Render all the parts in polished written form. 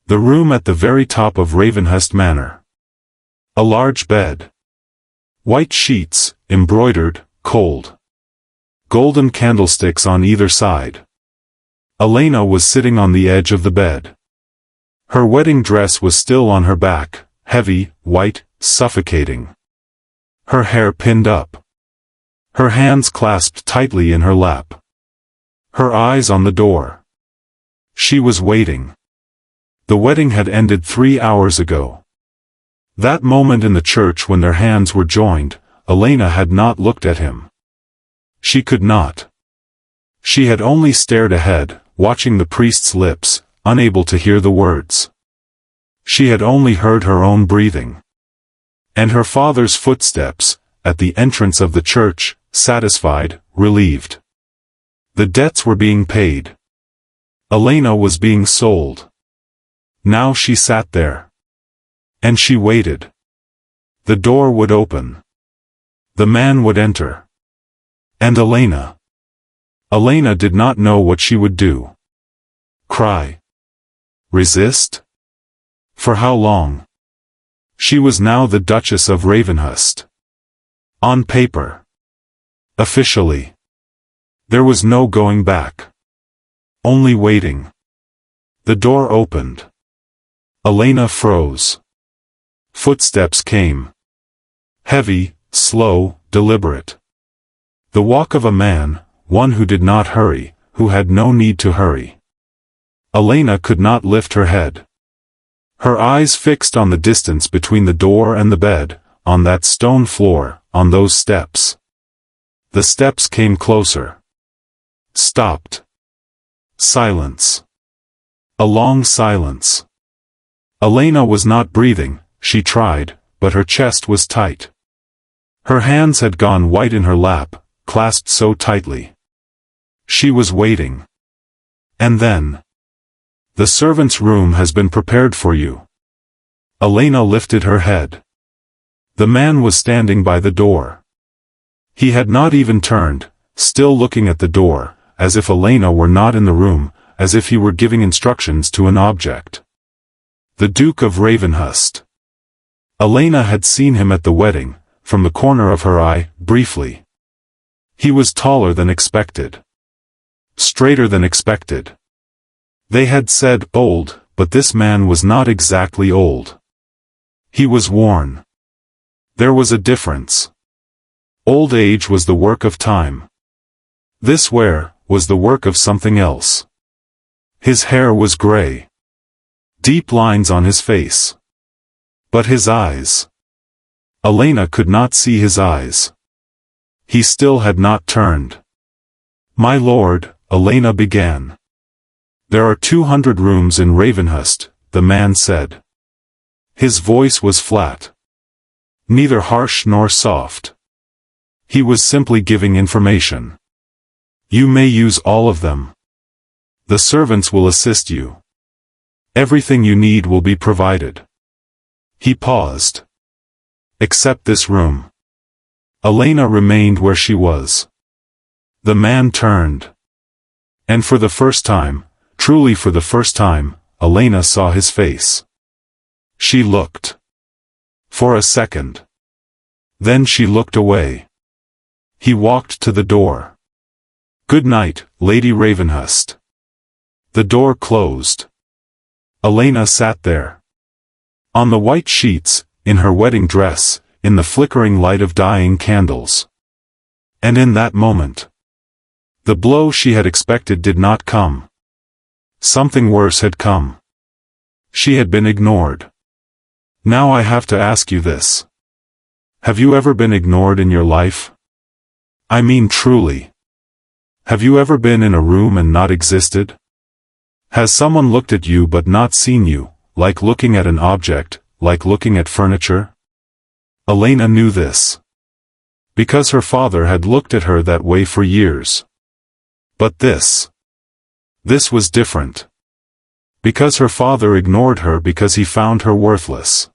The room at the very top of Ravenhust Manor. A large bed. White sheets, embroidered, cold. Golden candlesticks on either side. Elena was sitting on the edge of the bed. Her wedding dress was still on her back, heavy, white, suffocating. Her hair pinned up. Her hands clasped tightly in her lap. Her eyes on the door. She was waiting. The wedding had ended 3 hours ago. That moment in the church when their hands were joined, Elena had not looked at him. She could not. She had only stared ahead, watching the priest's lips, unable to hear the words. She had only heard her own breathing. And her father's footsteps, at the entrance of the church, satisfied, relieved. The debts were being paid. Elena was being sold. Now she sat there. And she waited. The door would open. The man would enter. And Elena. Elena did not know what she would do. Cry? Resist? For how long? She was now the Duchess of Ravenhust. On paper. Officially. There was no going back. Only waiting. The door opened. Elena froze. Footsteps came. Heavy, slow, deliberate. The walk of a man, one who did not hurry, who had no need to hurry. Elena could not lift her head. Her eyes fixed on the distance between the door and the bed, on that stone floor, on those steps. The steps came closer. Stopped. Silence. A long silence. Elena was not breathing, she tried, but her chest was tight. Her hands had gone white in her lap, clasped so tightly. She was waiting. And then. The servant's room has been prepared for you. Elena lifted her head. The man was standing by the door. He had not even turned, still looking at the door, as if Elena were not in the room, as if he were giving instructions to an object. The Duke of Ravenhust. Elena had seen him at the wedding, from the corner of her eye, briefly. He was taller than expected. Straighter than expected. They had said old, but this man was not exactly old. He was worn. There was a difference. Old age was the work of time. This wear was the work of something else. His hair was gray. Deep lines on his face. But his eyes. Elena could not see his eyes. He still had not turned. "My lord," Elena began. "There are 200 rooms in Ravenhust," the man said. His voice was flat. Neither harsh nor soft. He was simply giving information. "You may use all of them. The servants will assist you. Everything you need will be provided." He paused. "Except this room." Elena remained where she was. The man turned. And for the first time, truly for the first time, Elena saw his face. She looked. For a second. Then she looked away. He walked to the door. "Good night, Lady Ravenhust." The door closed. Elena sat there. On the white sheets, in her wedding dress, in the flickering light of dying candles. And in that moment, the blow she had expected did not come. Something worse had come. She had been ignored. Now I have to ask you this. Have you ever been ignored in your life? I mean truly. Have you ever been in a room and not existed? Has someone looked at you but not seen you, like looking at an object, like looking at furniture? Elena knew this. Because her father had looked at her that way for years. But this was different. Because her father ignored her because he found her worthless.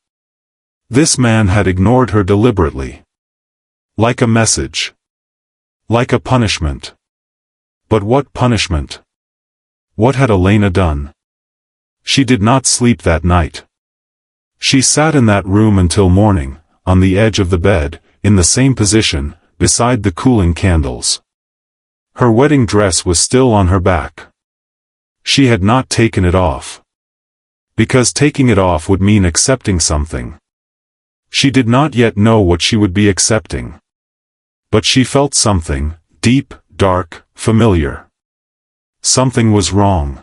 This man had ignored her deliberately. Like a message. Like a punishment. But what punishment? What had Elena done? She did not sleep that night. She sat in that room until morning, on the edge of the bed, in the same position, beside the cooling candles. Her wedding dress was still on her back. She had not taken it off. Because taking it off would mean accepting something. She did not yet know what she would be accepting. But she felt something, deep, dark, familiar. Something was wrong.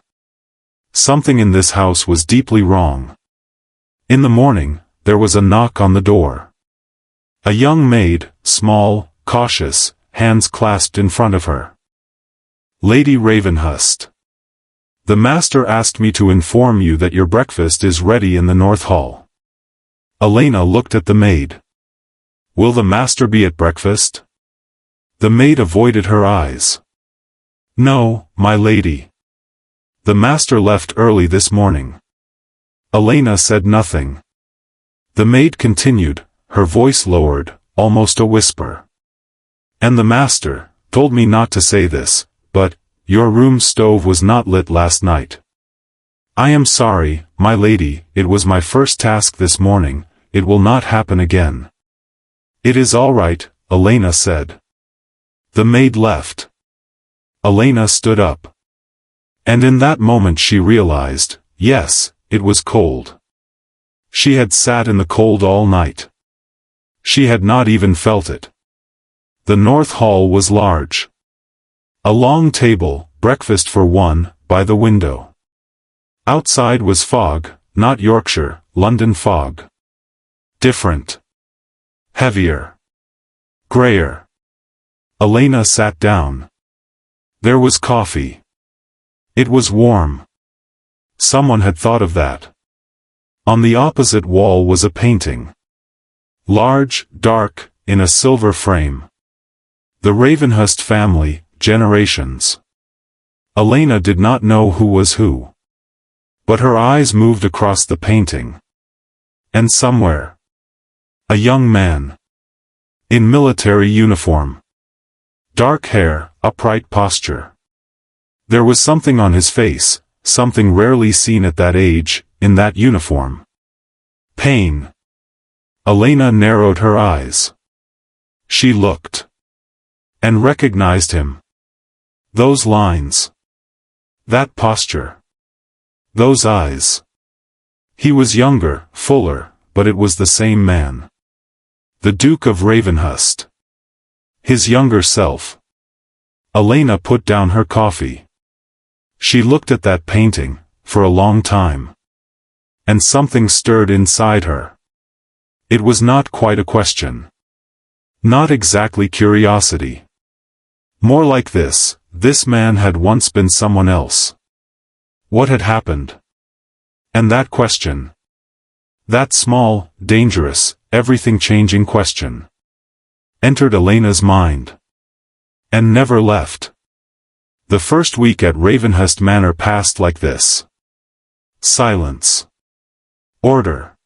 Something in this house was deeply wrong. In the morning, there was a knock on the door. A young maid, small, cautious, hands clasped in front of her. Lady Ravenhust. The master asked me to inform you that your breakfast is ready in the North Hall. Elena looked at the maid. Will the master be at breakfast? The maid avoided her eyes. No, my lady. The master left early this morning. Elena said nothing. The maid continued, her voice lowered, almost a whisper. And the master told me not to say this, but your room stove was not lit last night. I am sorry, my lady, it was my first task this morning, it will not happen again. It is all right, Elena said. The maid left. Elena stood up. And in that moment she realized, yes, it was cold. She had sat in the cold all night. She had not even felt it. The North Hall was large. A long table, breakfast for one, by the window. Outside was fog, not Yorkshire, London fog. Different. Heavier. Grayer. Elena sat down. There was coffee. It was warm. Someone had thought of that. On the opposite wall was a painting. Large, dark, in a silver frame. The Ravenhust family, generations. Elena did not know who was who. But her eyes moved across the painting. And somewhere. A young man. In military uniform. Dark hair, upright posture. There was something on his face, something rarely seen at that age, in that uniform. Pain. Elena narrowed her eyes. She looked. And recognized him. Those lines. That posture. Those eyes. He was younger, fuller, but it was the same man. The Duke of Ravenhust. His younger self. Elena put down her coffee. She looked at that painting, for a long time. And something stirred inside her. It was not quite a question. Not exactly curiosity. More like this man had once been someone else. What had happened? And that question. That small, dangerous, everything-changing question. Entered Elena's mind. And never left. The first week at Ravenhust Manor passed like this. Silence. Order.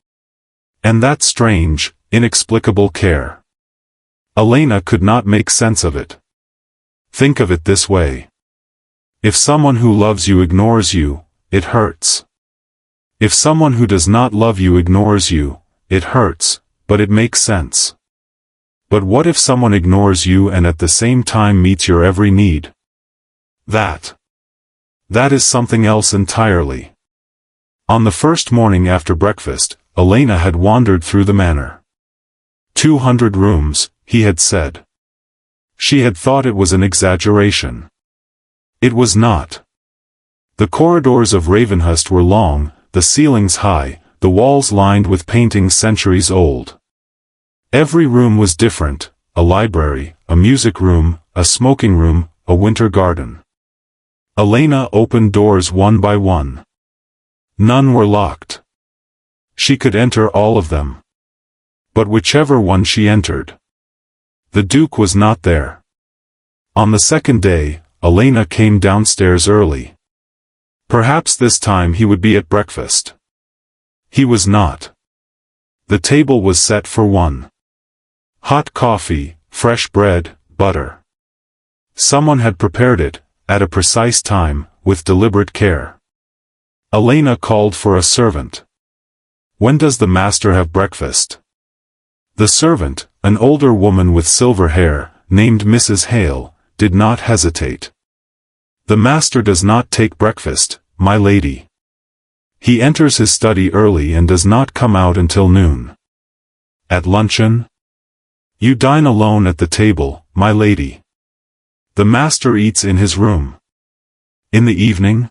And that strange, inexplicable care. Elena could not make sense of it. Think of it this way. If someone who loves you ignores you, it hurts. If someone who does not love you ignores you, it hurts, but it makes sense. But what if someone ignores you and at the same time meets your every need? That is something else entirely. On the first morning after breakfast, Elena had wandered through the manor. 200 rooms, he had said. She had thought it was an exaggeration. It was not. The corridors of Ravenhust were long, the ceilings high, the walls lined with paintings centuries old. Every room was different, a library, a music room, a smoking room, a winter garden. Elena opened doors one by one. None were locked. She could enter all of them. But whichever one she entered. The Duke was not there. On the second day, Elena came downstairs early. Perhaps this time he would be at breakfast. He was not. The table was set for one. Hot coffee, fresh bread, butter. Someone had prepared it, at a precise time, with deliberate care. Elena called for a servant. "When does the master have breakfast?" The servant, an older woman with silver hair, named Mrs. Hale, did not hesitate. "The master does not take breakfast, my lady. He enters his study early and does not come out until noon." "At luncheon?" "You dine alone at the table, my lady. The master eats in his room." "In the evening?"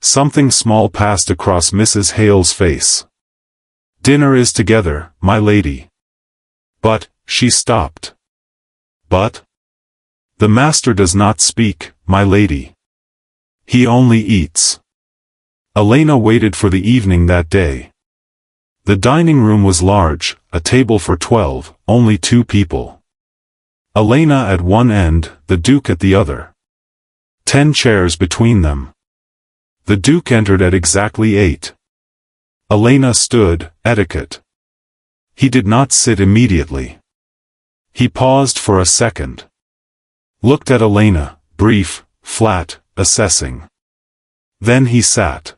Something small passed across Mrs. Hale's face. "Dinner is together, my lady." "But," she stopped. "But? The master does not speak, my lady. He only eats." Elena waited for the evening that day. The dining room was large, a table for 12, only 2 people. Elena at one end, the Duke at the other. 10 chairs between them. The Duke entered at exactly 8. Elena stood, etiquette. He did not sit immediately. He paused for a second. Looked at Elena, brief, flat, assessing. Then he sat.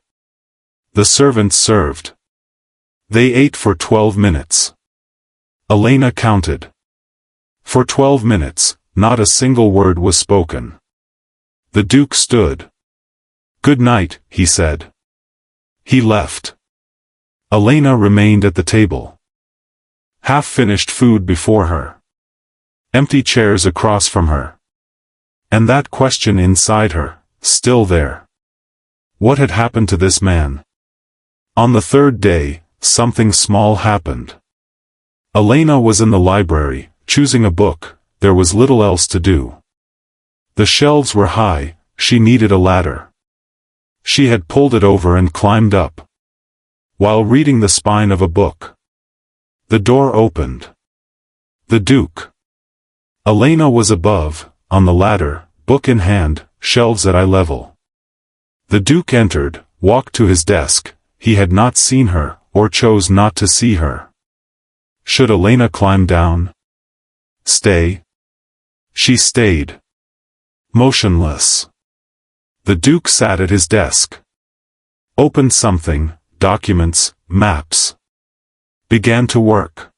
The servants served. They ate for 12 minutes. Elena counted. For 12 minutes, not a single word was spoken. The Duke stood. "Good night," he said. He left. Elena remained at the table. Half-finished food before her. Empty chairs across from her. And that question inside her, still there. What had happened to this man? On the 3rd day, something small happened. Elena was in the library, choosing a book. There was little else to do. The shelves were high, she needed a ladder. She had pulled it over and climbed up. While reading the spine of a book, the door opened. The Duke. Elena was above, on the ladder, book in hand, shelves at eye level. The Duke entered, walked to his desk. He had not seen her, or chose not to see her. Should Elena climb down? Stay? She stayed. Motionless. The Duke sat at his desk. Opened something, documents, maps. Began to work.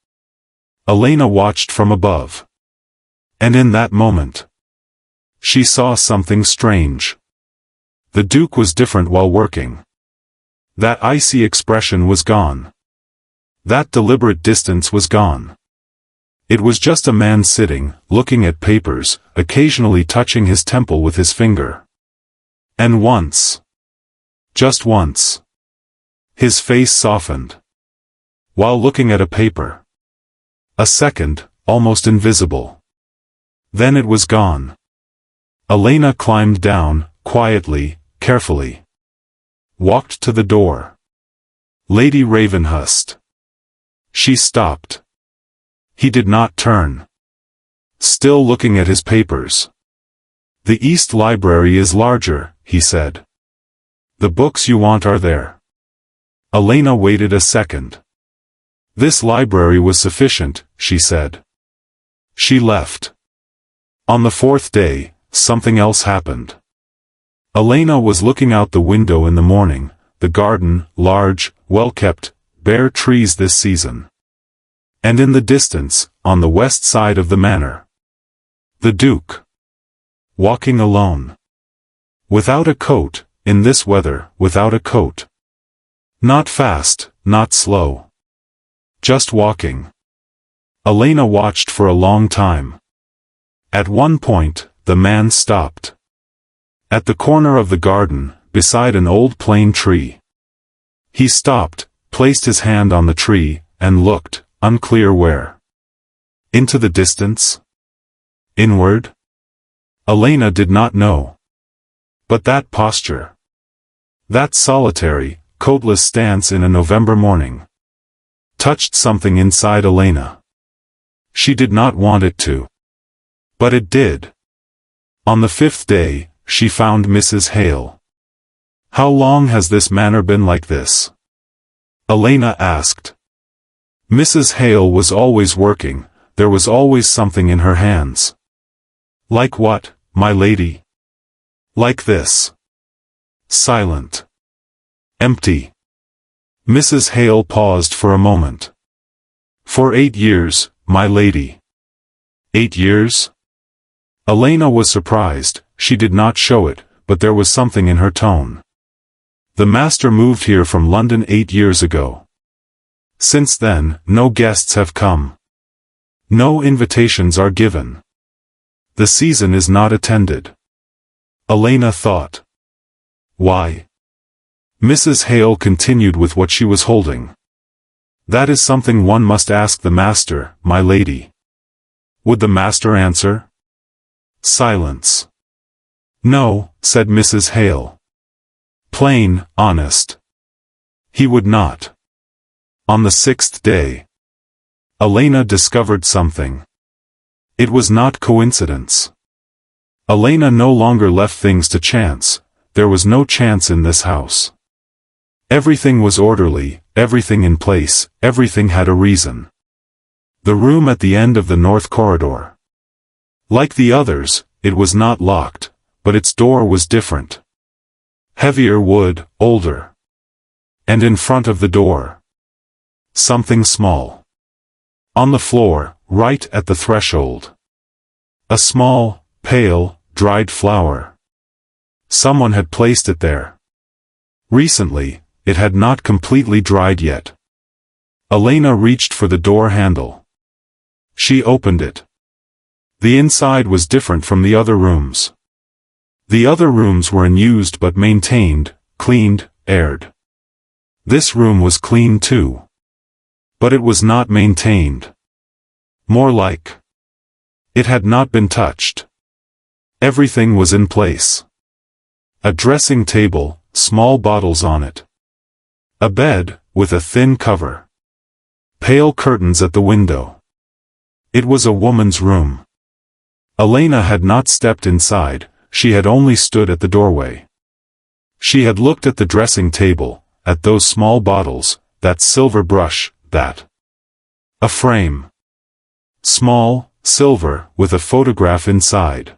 Elena watched from above. And in that moment, she saw something strange. The Duke was different while working. That icy expression was gone. That deliberate distance was gone. It was just a man sitting, looking at papers, occasionally touching his temple with his finger. And once, just once, his face softened. While looking at a paper. A second, almost invisible. Then it was gone. Elena climbed down, quietly, carefully. Walked to the door. Lady Ravenhust. She stopped. He did not turn. Still looking at his papers. "The East Library is larger," he said. "The books you want are there." Elena waited a second. "This library was sufficient," she said. She left. On the 4th day, something else happened. Elena was looking out the window in the morning, the garden, large, well-kept, bare trees this season. And in the distance, on the west side of the manor, the Duke. Walking alone. Without a coat, in this weather, without a coat. Not fast, not slow. Just walking. Elena watched for a long time. At one point, the man stopped. At the corner of the garden, beside an old plane tree. He stopped, placed his hand on the tree, and looked, unclear where. Into the distance? Inward? Elena did not know. But that posture. That solitary, coatless stance in a November morning. Touched something inside Elena. She did not want it to. But it did. On the 5th day, she found Mrs. Hale. "How long has this manor been like this?" Elena asked. Mrs. Hale was always working, there was always something in her hands. "Like what, my lady?" "Like this." Silent. Empty. Mrs. Hale paused for a moment. For 8 years, my lady. 8 years? Elena was surprised. She did not show it, but there was something in her tone. The master moved here from London 8 years ago. Since then, no guests have come. No invitations are given. The season is not attended. Elena thought. Why? Mrs. Hale continued with what she was holding. That is something one must ask the master, my lady. Would the master answer? Silence. No, said Mrs. Hale. Plain, honest. He would not. On the 6th day, Elena discovered something. It was not coincidence. Elena no longer left things to chance. There was no chance in this house. Everything was orderly, everything in place, everything had a reason. The room at the end of the north corridor. Like the others, it was not locked, but its door was different. Heavier wood, older. And in front of the door, something small. On the floor, right at the threshold. A small, pale, dried flower. Someone had placed it there. Recently, it had not completely dried yet. Elena reached for the door handle. She opened it. The inside was different from the other rooms. The other rooms were unused but maintained, cleaned, aired. This room was clean too. But it was not maintained. More like it had not been touched. Everything was in place. A dressing table, small bottles on it. A bed, with a thin cover. Pale curtains at the window. It was a woman's room. Elena had not stepped inside, she had only stood at the doorway. She had looked at the dressing table, at those small bottles, that silver brush, that. A frame. Small, silver, with a photograph inside.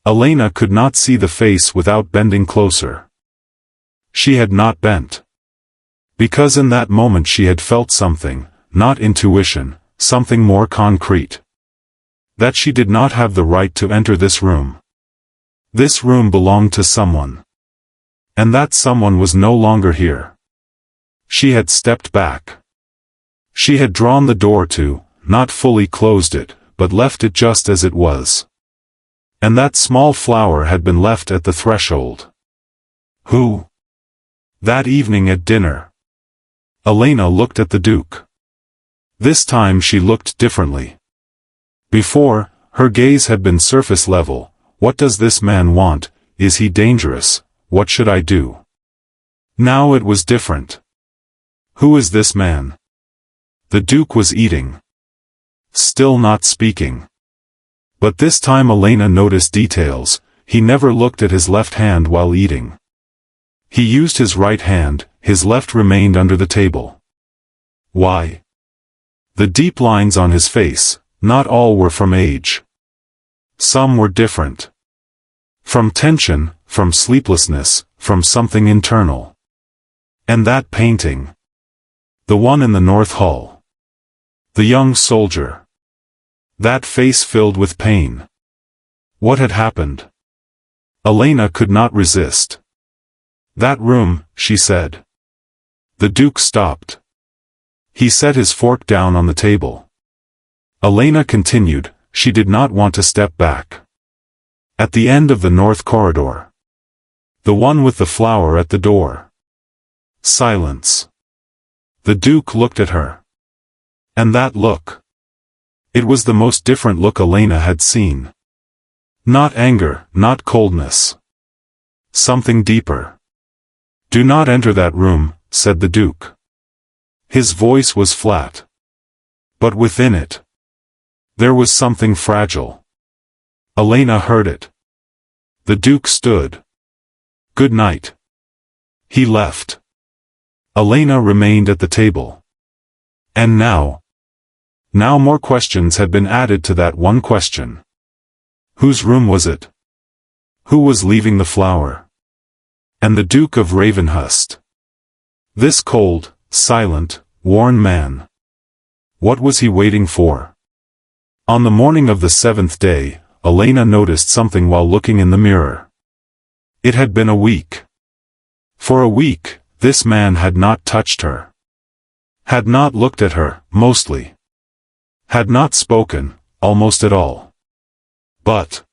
Elena could not see the face without bending closer. She had not bent. Because in that moment she had felt something, not intuition, something more concrete. That she did not have the right to enter this room. This room belonged to someone. And that someone was no longer here. She had stepped back. She had drawn the door to, not fully closed it, but left it just as it was. And that small flower had been left at the threshold. Who? That evening at dinner. Elena looked at the Duke. This time she looked differently. Before, her gaze had been surface level. What does this man want? Is he dangerous? What should I do? Now it was different. Who is this man? The Duke was eating. Still not speaking. But this time Elena noticed details. He never looked at his left hand while eating. He used his right hand, his left remained under the table. Why? The deep lines on his face, not all were from age. Some were different. From tension, from sleeplessness, from something internal. And that painting. The one in the North Hall. The young soldier. That face filled with pain. What had happened? Elena could not resist. That room, she said. The Duke stopped. He set his fork down on the table. Elena continued, she did not want to step back. At the end of the north corridor. The one with the flower at the door. Silence. The Duke looked at her. And that look. It was the most different look Elena had seen. Not anger, not coldness. Something deeper. Do not enter that room, said the Duke. His voice was flat. But within it, there was something fragile. Elena heard it. The Duke stood. Good night. He left. Elena remained at the table. And now more questions had been added to that one question. Whose room was it? Who was leaving the flower? And the Duke of Ravenhust. This cold, silent, worn man. What was he waiting for? On the morning of the 7th day, Elena noticed something while looking in the mirror. It had been a week. For a week, this man had not touched her. Had not looked at her, mostly. Had not spoken, almost at all. But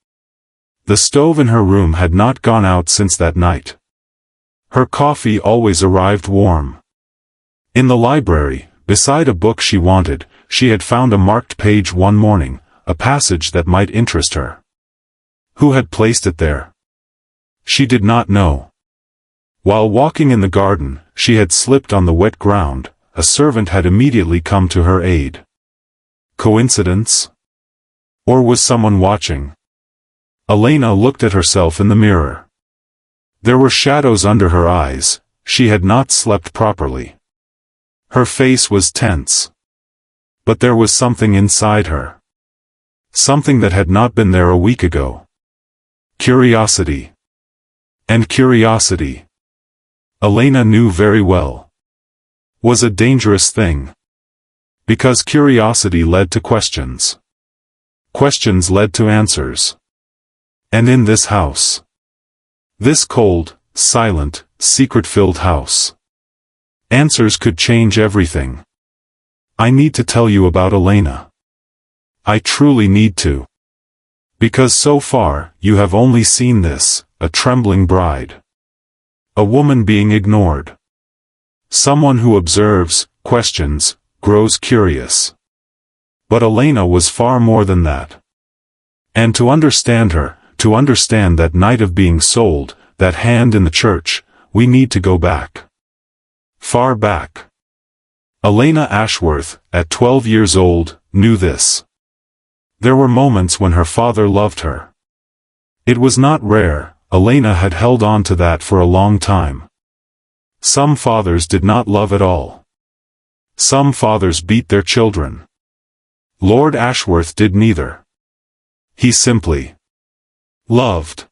the stove in her room had not gone out since that night. Her coffee always arrived warm. In the library, beside a book she wanted, she had found a marked page one morning, a passage that might interest her. Who had placed it there? She did not know. While walking in the garden, she had slipped on the wet ground. A servant had immediately come to her aid. Coincidence? Or was someone watching? Elena looked at herself in the mirror. There were shadows under her eyes. She had not slept properly. Her face was tense. But there was something inside her. Something that had not been there a week ago. Curiosity. And curiosity, Elena knew very well, was a dangerous thing. Because curiosity led to questions. Questions led to answers. And in this house, this cold, silent, secret-filled house, answers could change everything. I need to tell you about Elena. I truly need to. Because so far, you have only seen this, a trembling bride. A woman being ignored. Someone who observes, questions, grows curious. But Elena was far more than that. And to understand her, to understand that night of being sold, that hand in the church, we need to go back. Far back. Elena Ashworth, at 12 years old, knew this. There were moments when her father loved her. It was not rare. Elena had held on to that for a long time. Some fathers did not love at all. Some fathers beat their children. Lord Ashworth did neither. He simply loved.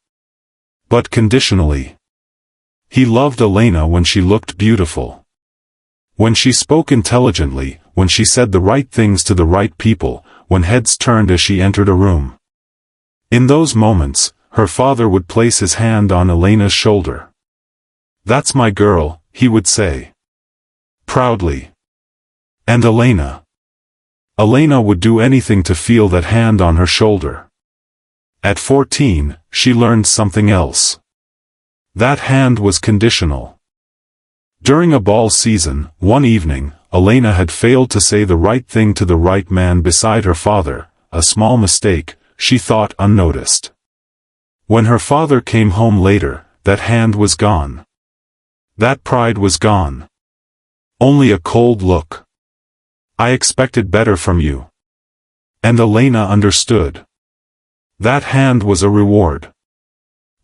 But conditionally. He loved Elena when she looked beautiful. When she spoke intelligently, when she said the right things to the right people, when heads turned as she entered a room. In those moments, her father would place his hand on Elena's shoulder. "That's my girl," he would say. Proudly. And Elena. Elena would do anything to feel that hand on her shoulder. At 14, she learned something else. That hand was conditional. During a ball season, one evening, Elena had failed to say the right thing to the right man beside her father, a small mistake, she thought unnoticed. When her father came home later, that hand was gone. That pride was gone. Only a cold look. "I expected better from you." And Elena understood. That hand was a reward.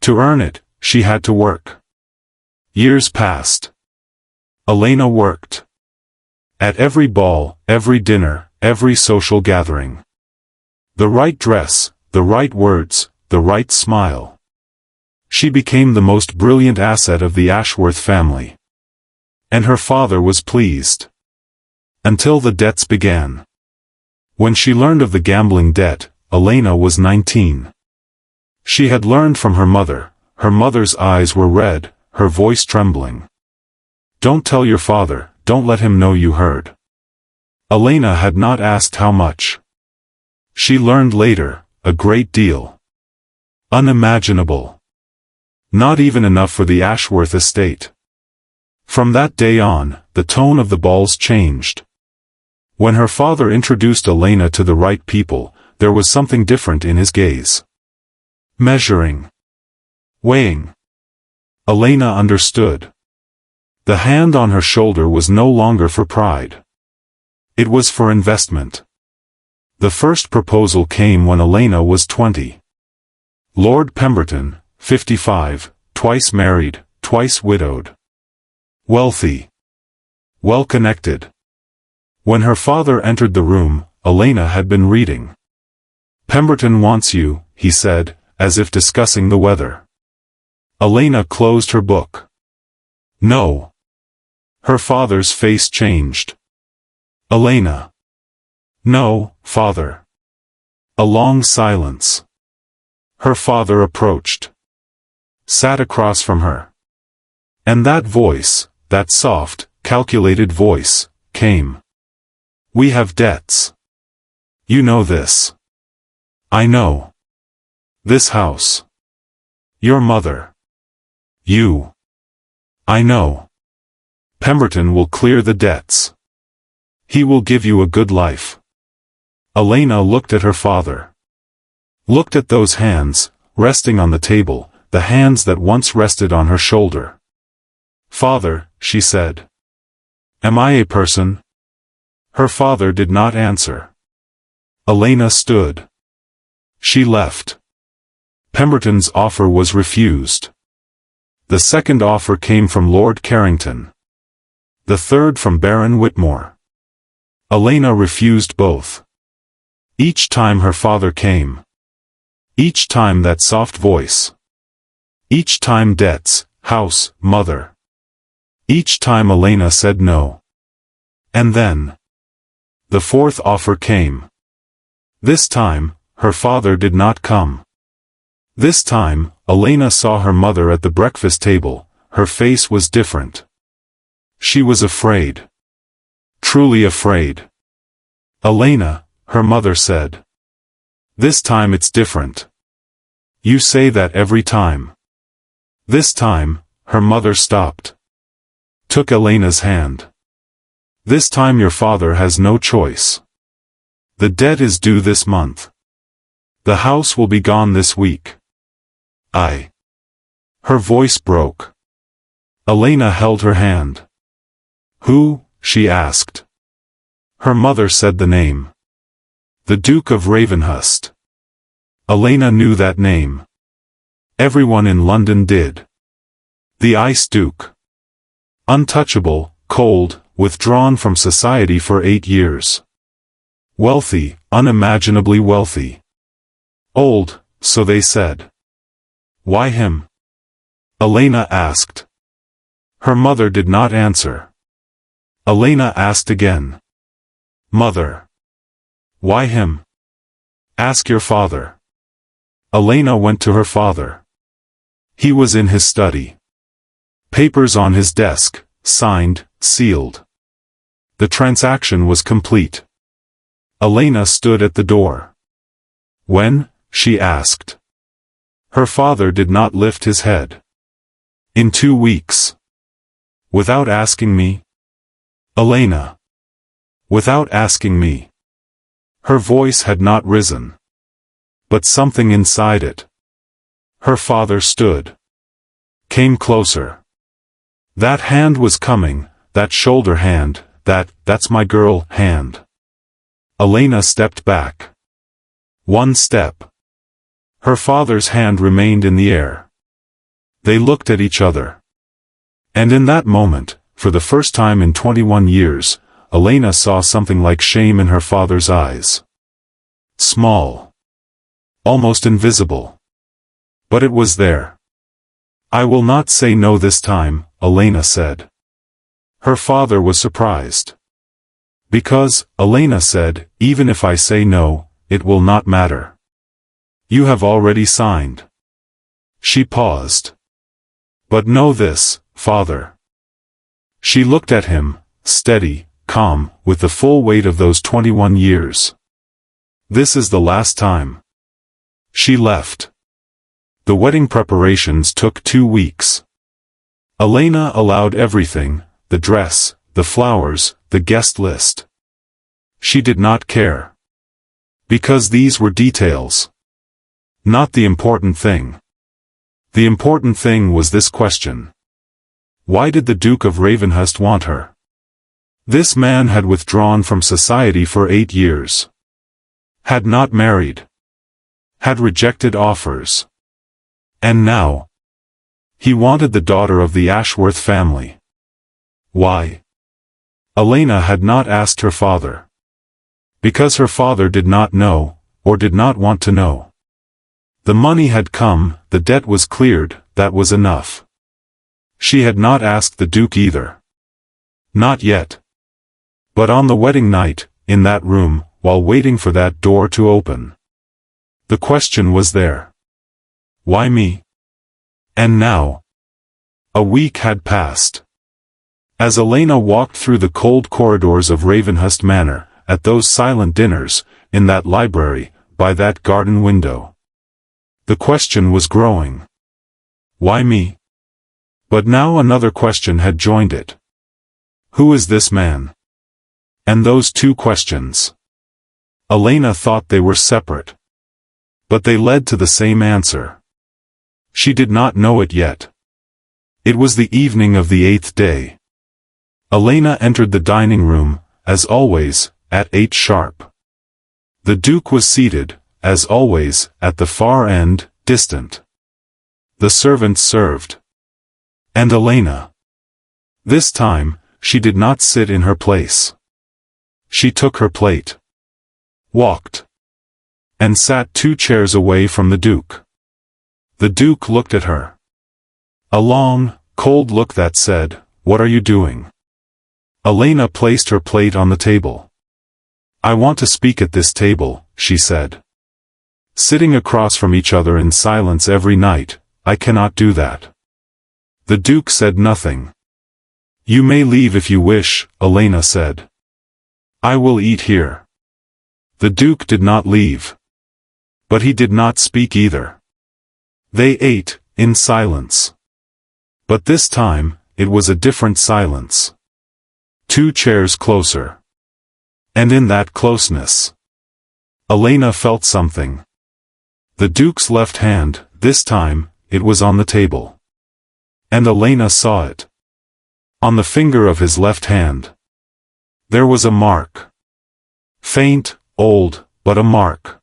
To earn it, she had to work. Years passed. Elena worked. At every ball, every dinner, every social gathering. The right dress, the right words, the right smile. She became the most brilliant asset of the Ashworth family. And her father was pleased. Until the debts began. When she learned of the gambling debt, Elena was 19. She had learned from her mother's eyes were red, her voice trembling. "Don't tell your father, don't let him know you heard." Elena had not asked how much. She learned later, a great deal. Unimaginable. Not even enough for the Ashworth estate. From that day on, the tone of the balls changed. When her father introduced Elena to the right people, there was something different in his gaze. Measuring. Weighing. Elena understood. The hand on her shoulder was no longer for pride. It was for investment. The first proposal came when Elena was 20. Lord Pemberton, 55, twice married, twice widowed. Wealthy. Well-connected. When her father entered the room, Elena had been reading. "Pemberton wants you," he said, as if discussing the weather. Elena closed her book. "No. Her father's face changed. Elena. No, father. A long silence. Her father approached. Sat across from her. And that voice, that soft, calculated voice, came. We have debts. You know this. I know. This house. Your mother. You. I know. Pemberton will clear the debts. He will give you a good life. Elena looked at her father. Looked at those hands, resting on the table, the hands that once rested on her shoulder. Father, she said. Am I a person? Her father did not answer. Elena stood. She left. Pemberton's offer was refused. The second offer came from Lord Carrington. The third from Baron Whitmore. Elena refused both. Each time her father came. Each time that soft voice. Each time debts, house, mother. Each time Elena said no. And then the fourth offer came. This time, her father did not come. This time, Elena saw her mother at the breakfast table. Her face was different. She was afraid. Truly afraid. Elena, her mother said. This time it's different. You say that every time. This time, her mother stopped. Took Elena's hand. This time your father has no choice. The debt is due this month. The house will be gone this week. Her voice broke. Elena held her hand. Who? She asked. Her mother said the name. The Duke of Ravenhust. Elena knew that name. Everyone in London did. The Ice Duke. Untouchable, cold, withdrawn from society for 8 years. Wealthy, unimaginably wealthy. Old, so they said. Why him? Elena asked. Her mother did not answer. Elena asked again. Mother. Why him? Ask your father. Elena went to her father. He was in his study. Papers on his desk, signed, sealed. The transaction was complete. Elena stood at the door. When? She asked. Her father did not lift his head. In 2 weeks. Without asking me? Elena. Without asking me. Her voice had not risen. But something inside it. Her father stood. Came closer. That hand was coming, that shoulder hand, that's my girl, hand. Elena stepped back. 1 step. Her father's hand remained in the air. They looked at each other. And in that moment, for the first time in 21 years, Elena saw something like shame in her father's eyes. Small. Almost invisible. But it was there. I will not say no this time, Elena said. Her father was surprised. Because, Elena said, even if I say no, it will not matter. You have already signed. She paused. But know this, father. She looked at him, steady, calm, with the full weight of those 21 years. This is the last time. She left. The wedding preparations took 2 weeks. Elena allowed everything, the dress, the flowers, the guest list. She did not care. Because these were details. Not the important thing. The important thing was this question. Why did the Duke of Ravenhust want her? This man had withdrawn from society for 8 years. Had not married. Had rejected offers. And now, he wanted the daughter of the Ashworth family. Why? Elena had not asked her father. Because her father did not know, or did not want to know. The money had come, the debt was cleared, that was enough. She had not asked the Duke either. Not yet. But on the wedding night, in that room, while waiting for that door to open. The question was there. Why me? And now? A week had passed. As Elena walked through the cold corridors of Ravenhust Manor, at those silent dinners, in that library, by that garden window. The question was growing. Why me? But now another question had joined it. Who is this man? And those two questions. Elena thought they were separate. But they led to the same answer. She did not know it yet. It was the evening of the 8th day. Elena entered the dining room, as always, at 8 sharp. The Duke was seated, as always, at the far end, distant. The servants served. And Elena. This time, she did not sit in her place. She took her plate. Walked. And sat 2 chairs away from the Duke. The Duke looked at her. A long, cold look that said, "What are you doing?" Elena placed her plate on the table. "I want to speak at this table," she said. "Sitting across from each other in silence every night, I cannot do that." The Duke said nothing. "You may leave if you wish," Elena said. "I will eat here." The Duke did not leave. But he did not speak either. They ate, in silence. But this time, it was a different silence. 2 chairs closer. And in that closeness, Elena felt something. The Duke's left hand, this time, it was on the table. And Elena saw it. On the finger of his left hand. There was a mark. Faint, old, but a mark.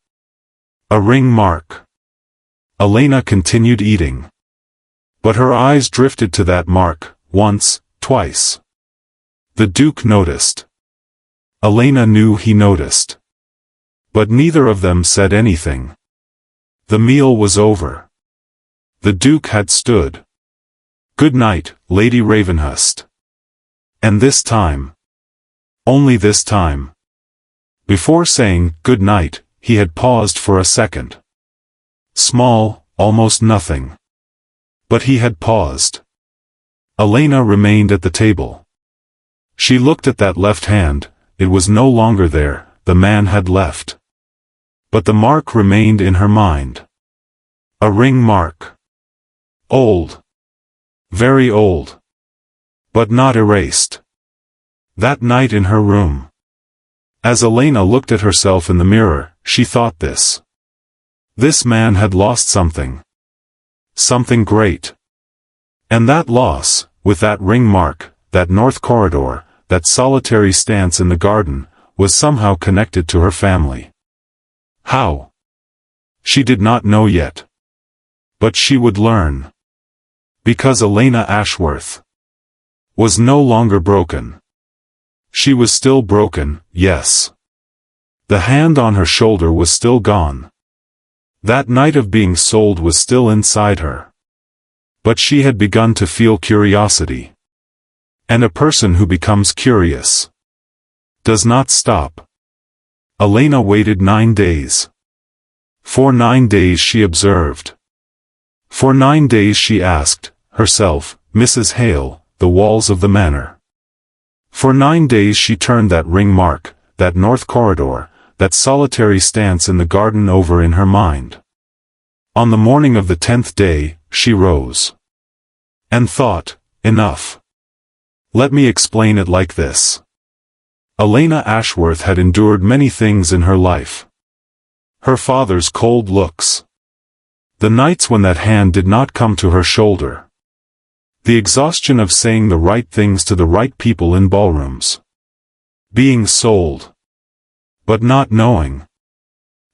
A ring mark. Elena continued eating. But her eyes drifted to that mark, once, twice. The Duke noticed. Elena knew he noticed. But neither of them said anything. The meal was over. The Duke had stood. "Good night, Lady Ravenhust." And this time. Only this time. Before saying, "Good night," he had paused for a second. Small, almost nothing. But he had paused. Elena remained at the table. She looked at that left hand, it was no longer there, the man had left. But the mark remained in her mind. A ring mark. Old. Very old. But not erased. That night in her room. As Elena looked at herself in the mirror, she thought this. This man had lost something. Something great. And that loss, with that ring mark, that north corridor, that solitary stance in the garden, was somehow connected to her family. How? She did not know yet. But she would learn. Because Elena Ashworth was no longer broken. She was still broken, yes. The hand on her shoulder was still gone. That night of being sold was still inside her. But she had begun to feel curiosity. And a person who becomes curious does not stop. Elena waited 9 days. For 9 days she observed. For 9 days she asked, herself, Mrs. Hale, the walls of the manor. For 9 days she turned that ring mark, that north corridor, that solitary stance in the garden over in her mind. On the morning of the 10th day, she rose. And thought, enough. Let me explain it like this. Elena Ashworth had endured many things in her life. Her father's cold looks. The nights when that hand did not come to her shoulder. The exhaustion of saying the right things to the right people in ballrooms. Being sold. But not knowing.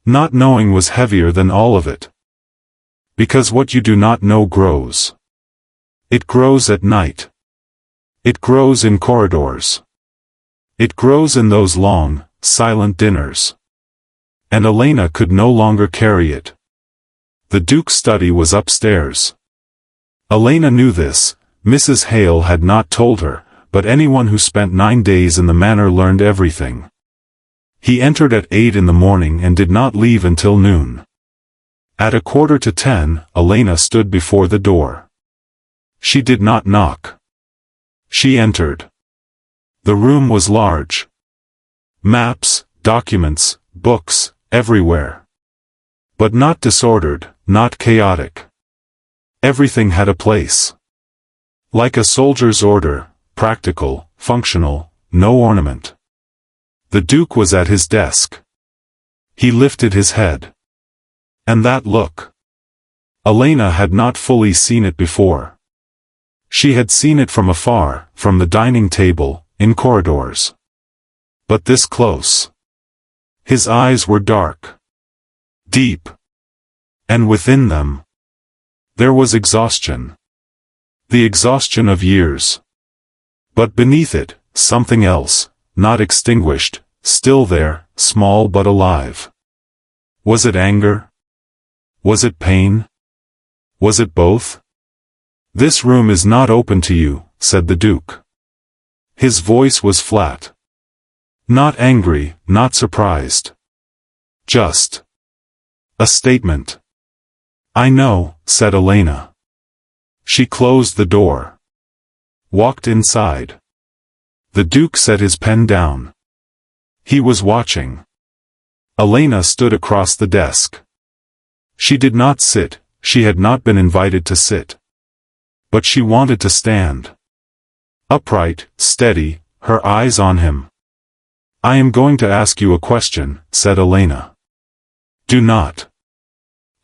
Not knowing was heavier than all of it. Because what you do not know grows. It grows at night. It grows in corridors. It grows in those long, silent dinners. And Elena could no longer carry it. The Duke's study was upstairs. Elena knew this, Mrs. Hale had not told her, but anyone who spent 9 days in the manor learned everything. He entered at 8 in the morning and did not leave until noon. At 9:45, Elena stood before the door. She did not knock. She entered. The room was large. Maps, documents, books, everywhere. But not disordered, not chaotic. Everything had a place. Like a soldier's order, practical, functional, no ornament. The Duke was at his desk. He lifted his head. And that look. Elena had not fully seen it before. She had seen it from afar, from the dining table, in corridors. But this close. His eyes were dark. Deep. And within them, there was exhaustion. The exhaustion of years. But beneath it, something else, not extinguished, still there, small but alive. Was it anger? Was it pain? Was it both? "This room is not open to you," said the Duke. His voice was flat. Not angry, not surprised. Just a statement. "I know," said Elena. She closed the door. Walked inside. The Duke set his pen down. He was watching. Elena stood across the desk. She did not sit, she had not been invited to sit. But she wanted to stand. Upright, steady, her eyes on him. "I am going to ask you a question," said Elena. "Do not."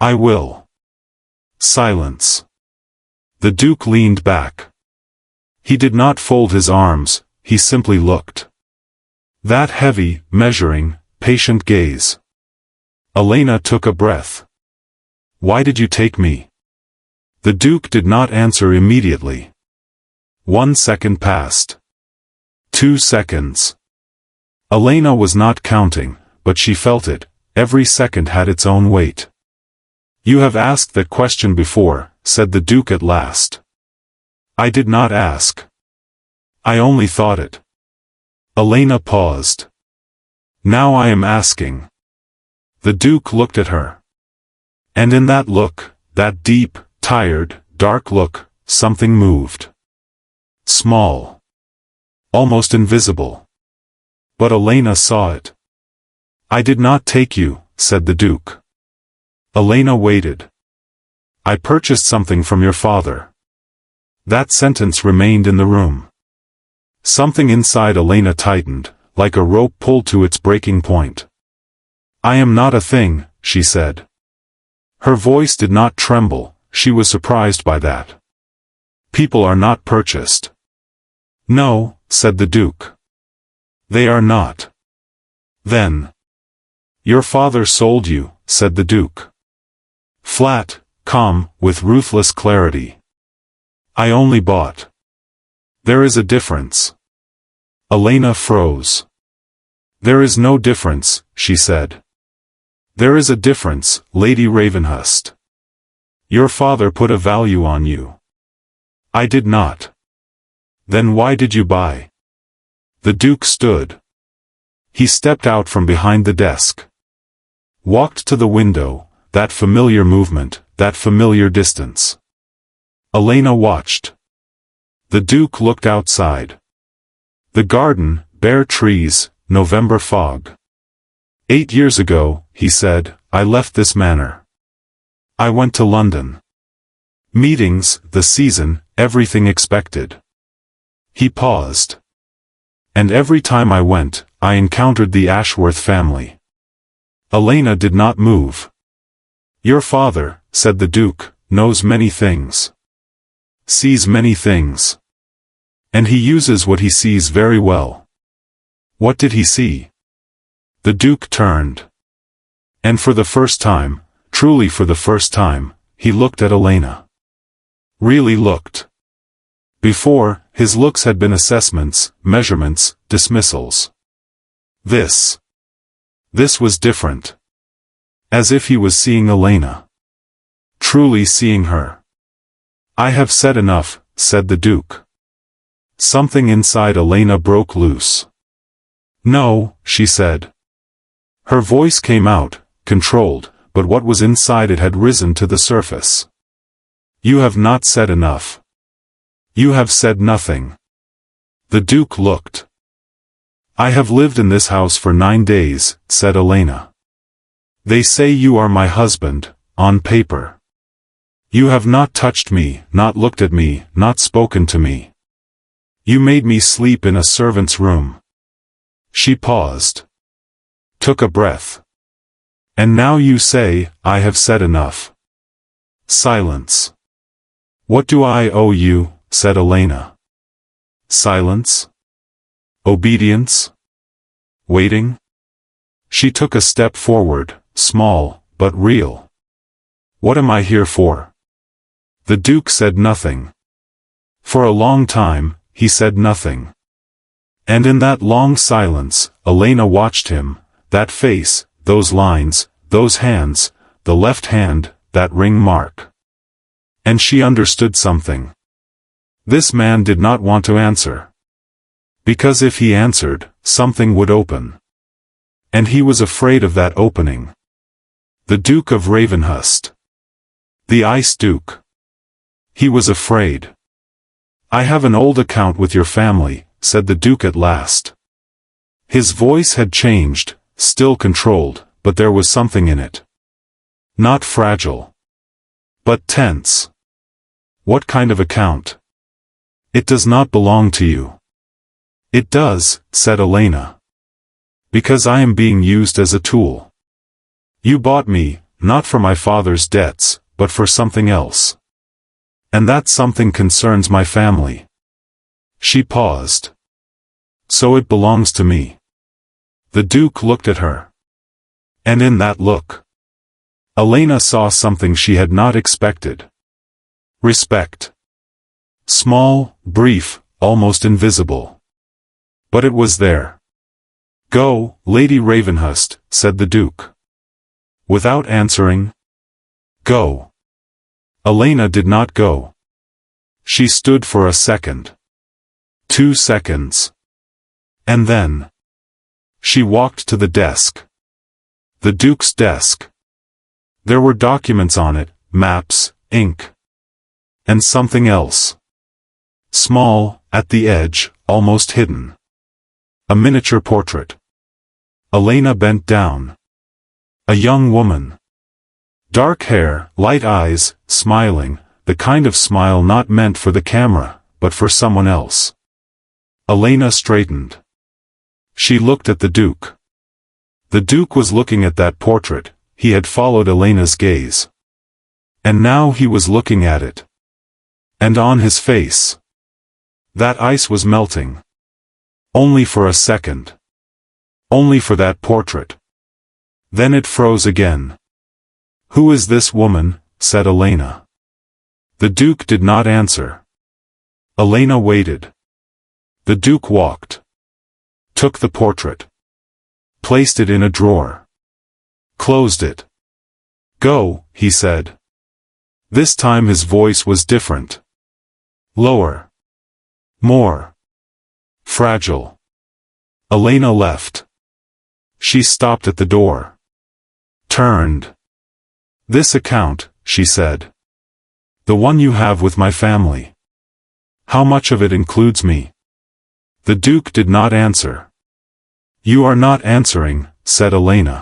"I will." Silence. The Duke leaned back. He did not fold his arms, he simply looked. That heavy, measuring, patient gaze. Elena took a breath. "Why did you take me?" The Duke did not answer immediately. 1 second passed. 2 seconds. Elena was not counting, but she felt it, every second had its own weight. "You have asked that question before," said the Duke at last. "I did not ask. I only thought it." Elena paused. "Now I am asking." The Duke looked at her. And in that look, that deep, tired, dark look, something moved. Small. Almost invisible. But Elena saw it. "I did not take you," said the Duke. Elena waited. "I purchased something from your father." That sentence remained in the room. Something inside Elena tightened, like a rope pulled to its breaking point. "I am not a thing," she said. Her voice did not tremble, she was surprised by that. "People are not purchased." "No," said the Duke. "They are not." "Then." "Your father sold you," said the Duke. Flat, calm, with ruthless clarity. "I only bought." "There is a difference." Elena froze. "There is no difference," she said. "There is a difference, Lady Ravenhust. Your father put a value on you. I did not." "Then why did you buy?" The Duke stood. He stepped out from behind the desk. Walked to the window, that familiar movement, that familiar distance. Elena watched. The Duke looked outside. The garden, bare trees, November fog. 8 years ago," he said, "I left this manor. I went to London. Meetings, the season, everything expected." He paused. "And every time I went, I encountered the Ashworth family." Elena did not move. "Your father," said the Duke, "knows many things. Sees many things. And he uses what he sees very well." "What did he see?" The Duke turned. And for the first time, truly for the first time, he looked at Elena. Really looked. Before, his looks had been assessments, measurements, dismissals. This was different. As if he was seeing Elena. Truly seeing her. "I have said enough," said the Duke. Something inside Elena broke loose. "No," she said. Her voice came out, controlled, but what was inside it had risen to the surface. "You have not said enough. You have said nothing." The Duke looked. "I have lived in this house for 9 days," said Elena. "They say you are my husband, on paper. You have not touched me, not looked at me, not spoken to me. You made me sleep in a servant's room." She paused. Took a breath. "And now you say, I have said enough." Silence. "What do I owe you?" said Elena. Silence? Obedience? Waiting? She took a step forward, small, but real. "What am I here for?" The Duke said nothing. For a long time, he said nothing. And in that long silence, Elena watched him, that face, those lines, those hands, the left hand, that ring mark. And she understood something. This man did not want to answer. Because if he answered, something would open. And he was afraid of that opening. The Duke of Ravenhust. The Ice Duke. He was afraid. "I have an old account with your family," said the Duke at last. His voice had changed, still controlled, but there was something in it. Not fragile. But tense. "What kind of account?" "It does not belong to you." "It does," said Elena. "Because I am being used as a tool. You bought me, not for my father's debts, but for something else. And that something concerns my family." She paused. "So it belongs to me." The Duke looked at her. And in that look, Elena saw something she had not expected. Respect. Small, brief, almost invisible. But it was there. "Go, Lady Ravenhust," said the Duke. Without answering. "Go." Elena did not go. She stood for a second. 2 seconds. And then she walked to the desk. The Duke's desk. There were documents on it, maps, ink. And something else. Small, at the edge, almost hidden. A miniature portrait. Elena bent down. A young woman. Dark hair, light eyes, smiling, the kind of smile not meant for the camera, but for someone else. Elena straightened. She looked at the Duke. The Duke was looking at that portrait, he had followed Elena's gaze. And now he was looking at it. And on his face. That ice was melting. Only for a second. Only for that portrait. Then it froze again. "Who is this woman?" said Elena. The Duke did not answer. Elena waited. The Duke walked. Took the portrait. Placed it in a drawer. Closed it. "Go," he said. This time his voice was different. Lower. More. Fragile. Elena left. She stopped at the door. Turned. "This account," she said. "The one you have with my family. How much of it includes me?" The Duke did not answer. "You are not answering," said Elena.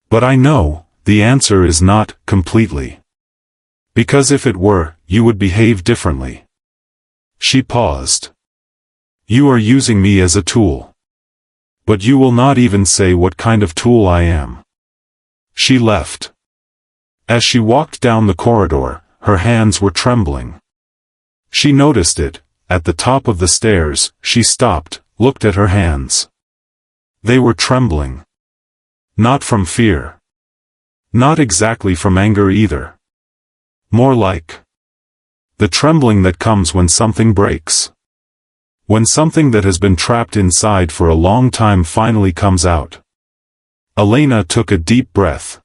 "But I know, the answer is not, completely. Because if it were, you would behave differently." She paused. "You are using me as a tool. But you will not even say what kind of tool I am." She left. As she walked down the corridor, her hands were trembling. She noticed it. At the top of the stairs, she stopped, looked at her hands. They were trembling. Not from fear. Not exactly from anger either. More like the trembling that comes when something breaks. When something that has been trapped inside for a long time finally comes out. Elena took a deep breath.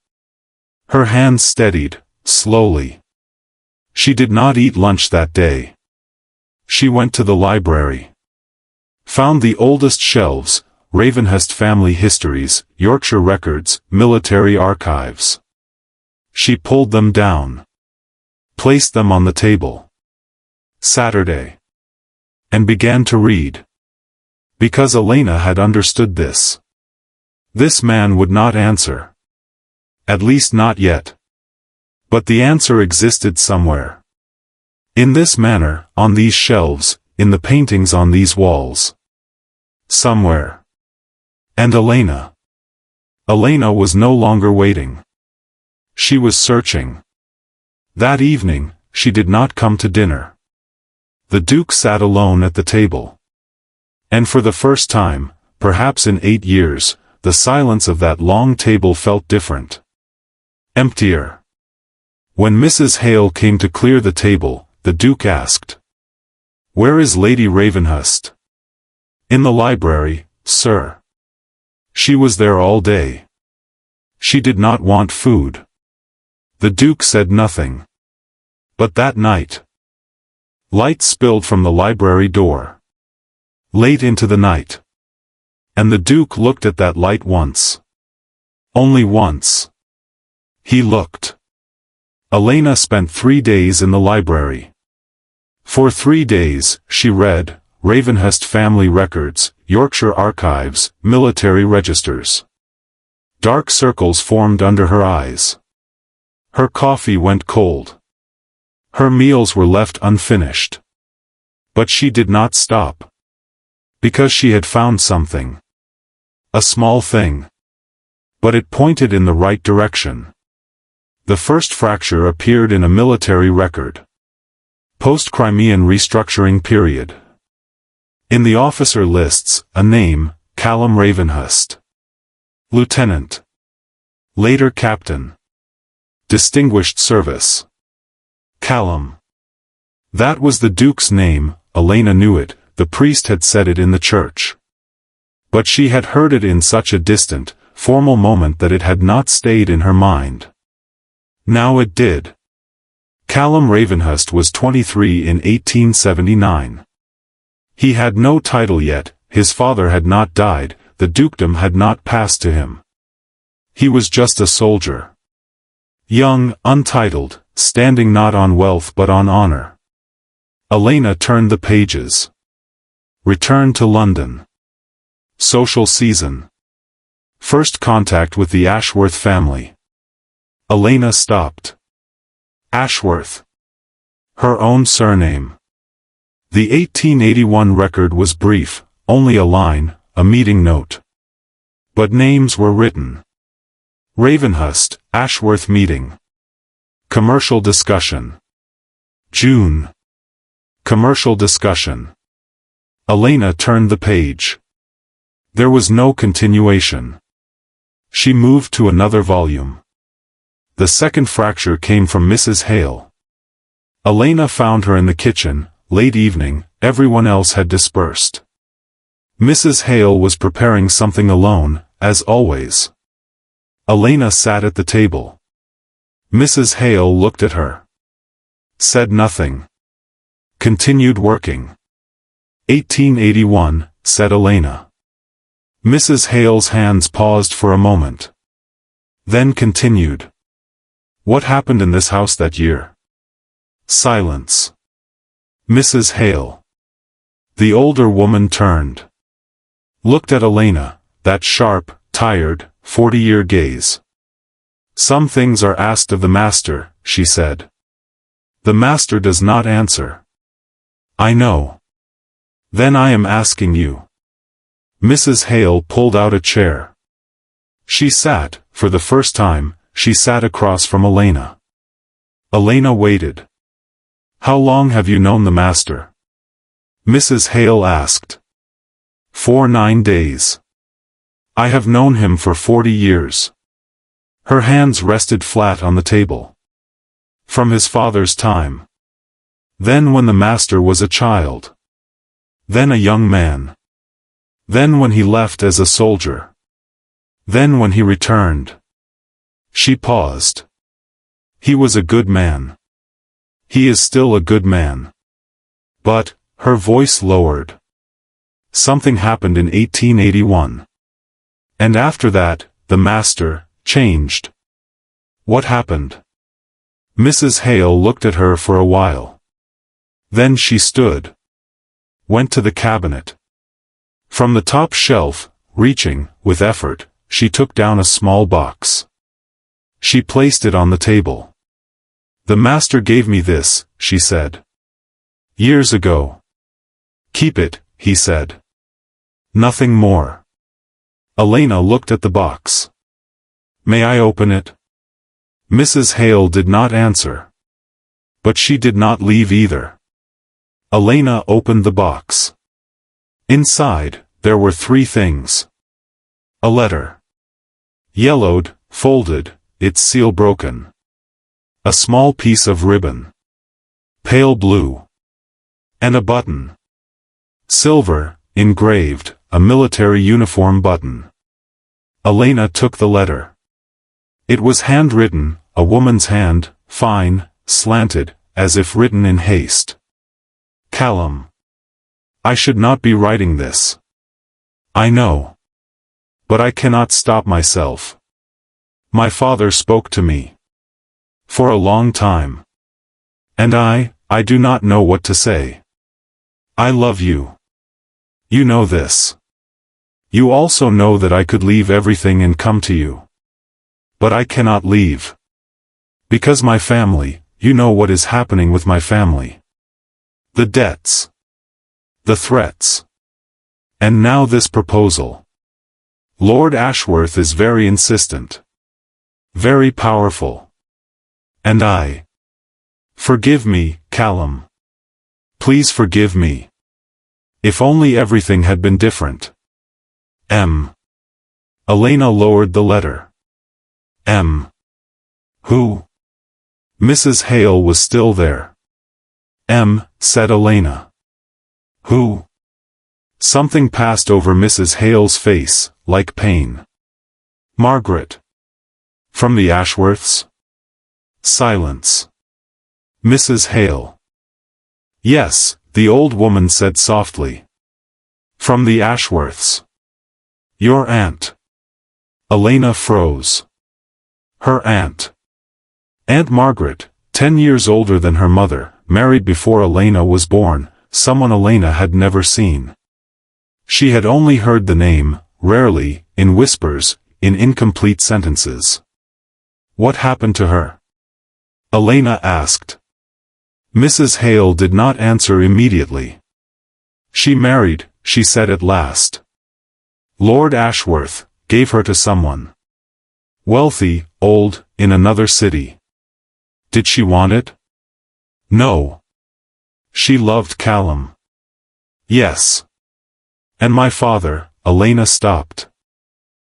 Her hands steadied, slowly. She did not eat lunch that day. She went to the library. Found the oldest shelves, Ravenhust family histories, Yorkshire records, military archives. She pulled them down. Placed them on the table. Saturday. And began to read. Because Elena had understood this. This man would not answer. At least not yet. But the answer existed somewhere. In this manor, on these shelves, in the paintings on these walls. Somewhere. And Elena. Elena was no longer waiting. She was searching. That evening, she did not come to dinner. The Duke sat alone at the table. And for the first time, perhaps in 8 years, the silence of that long table felt different. Emptier. When Mrs. Hale came to clear the table, the Duke asked, "Where is Lady Ravenhust?" "In the library, sir." She was there all day. She did not want food. The Duke said nothing. But that night, light spilled from the library door. Late into the night. And the Duke looked at that light once. Only once. He looked. Elena spent 3 days in the library. For 3 days, she read, Ravenhust family records, Yorkshire archives, military registers. Dark circles formed under her eyes. Her coffee went cold. Her meals were left unfinished. But she did not stop. Because she had found something. A small thing. But it pointed in the right direction. The first fracture appeared in a military record. Post-Crimean restructuring period. In the officer lists, a name, Callum Ravenhust. Lieutenant. Later Captain. Distinguished Service. Callum. That was the Duke's name. Elena knew it, the priest had said it in the church. But she had heard it in such a distant, formal moment that it had not stayed in her mind. Now it did. Callum Ravenhust was 23 in 1879. He had no title yet, his father had not died, the dukedom had not passed to him. He was just a soldier. Young, untitled, standing not on wealth but on honor. Elena turned the pages. Return to London. Social season. First contact with the Ashworth family. Elena stopped. Ashworth. Her own surname. The 1881 record was brief, only a line, a meeting note. But names were written. Ravenhust, Ashworth meeting. Commercial discussion. June. Commercial discussion. Elena turned the page. There was no continuation. She moved to another volume. The second fracture came from Mrs. Hale. Elena found her in the kitchen, late evening, everyone else had dispersed. Mrs. Hale was preparing something alone, as always. Elena sat at the table. Mrs. Hale looked at her. Said nothing. Continued working. 1881, said Elena. Mrs. Hale's hands paused for a moment. Then continued. What happened in this house that year? Silence. Mrs. Hale. The older woman turned. Looked at Elena, that sharp, tired, 40-year gaze. Some things are asked of the master, she said. The master does not answer. I know. Then I am asking you. Mrs. Hale pulled out a chair. She sat, for the first time, she sat across from Elena. Elena waited. How long have you known the master? Mrs. Hale asked. 9 days. I have known him for 40 years. Her hands rested flat on the table. From his father's time. Then when the master was a child. Then a young man. Then when he left as a soldier. Then when he returned. She paused. He was a good man. He is still a good man. But, Her voice lowered. Something happened in 1881. And after that, the master changed. What happened? Mrs. Hale looked at her for a while. Then she stood. Went to the cabinet. From the top shelf, reaching, with effort, she took down a small box. She placed it on the table. The master gave me this, she said. Years ago. Keep it, he said. Nothing more. Elena looked at the box. May I open it? Mrs. Hale did not answer. But she did not leave either. Elena opened the box. Inside, there were 3 things. A letter. Yellowed, folded, its seal broken. A small piece of ribbon. Pale blue. And a button. Silver, engraved, a military uniform button. Elena took the letter. It was handwritten, a woman's hand, fine, slanted, as if written in haste. Callum. I should not be writing this. I know. But I cannot stop myself. My father spoke to me. For a long time. And I do not know what to say. I love you. You know this. You also know that I could leave everything and come to you. But I cannot leave. Because my family, you know what is happening with my family. The debts. The threats. And now this proposal. Lord Ashworth is very insistent. Very powerful. And I. Forgive me, Callum. Please forgive me. If only everything had been different. M. Elena lowered the letter. M. Who? Mrs. Hale was still there. M, said Elena. Who? Something passed over Mrs. Hale's face, like pain. Margaret. From the Ashworths? Silence. Mrs. Hale. Yes, the old woman said softly. From the Ashworths. Your aunt. Elena froze. Her aunt. Aunt Margaret, 10 years older than her mother, married before Elena was born, someone Elena had never seen. She had only heard the name, rarely, in whispers, in incomplete sentences. What happened to her? Elena asked. Mrs. Hale did not answer immediately. She married, she said at last. Lord Ashworth gave her to someone. Wealthy, old, in another city. Did she want it? No. She loved Callum. Yes. And my father, Elena stopped.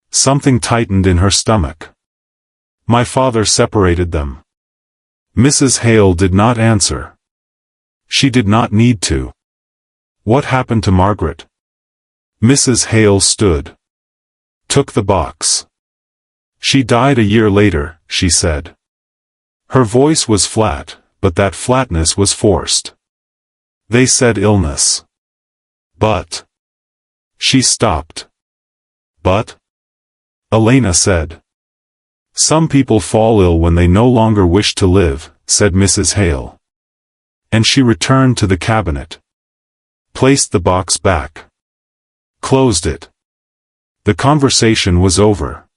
Something tightened in her stomach. My father separated them. Mrs. Hale did not answer. She did not need to. What happened to Margaret? Mrs. Hale stood. Took the box. She died a year later, she said. Her voice was flat, but that flatness was forced. They said illness. But. She stopped. But? Elena said. Some people fall ill when they no longer wish to live, said Mrs. Hale. And she returned to the cabinet. Placed the box back. Closed it. The conversation was over.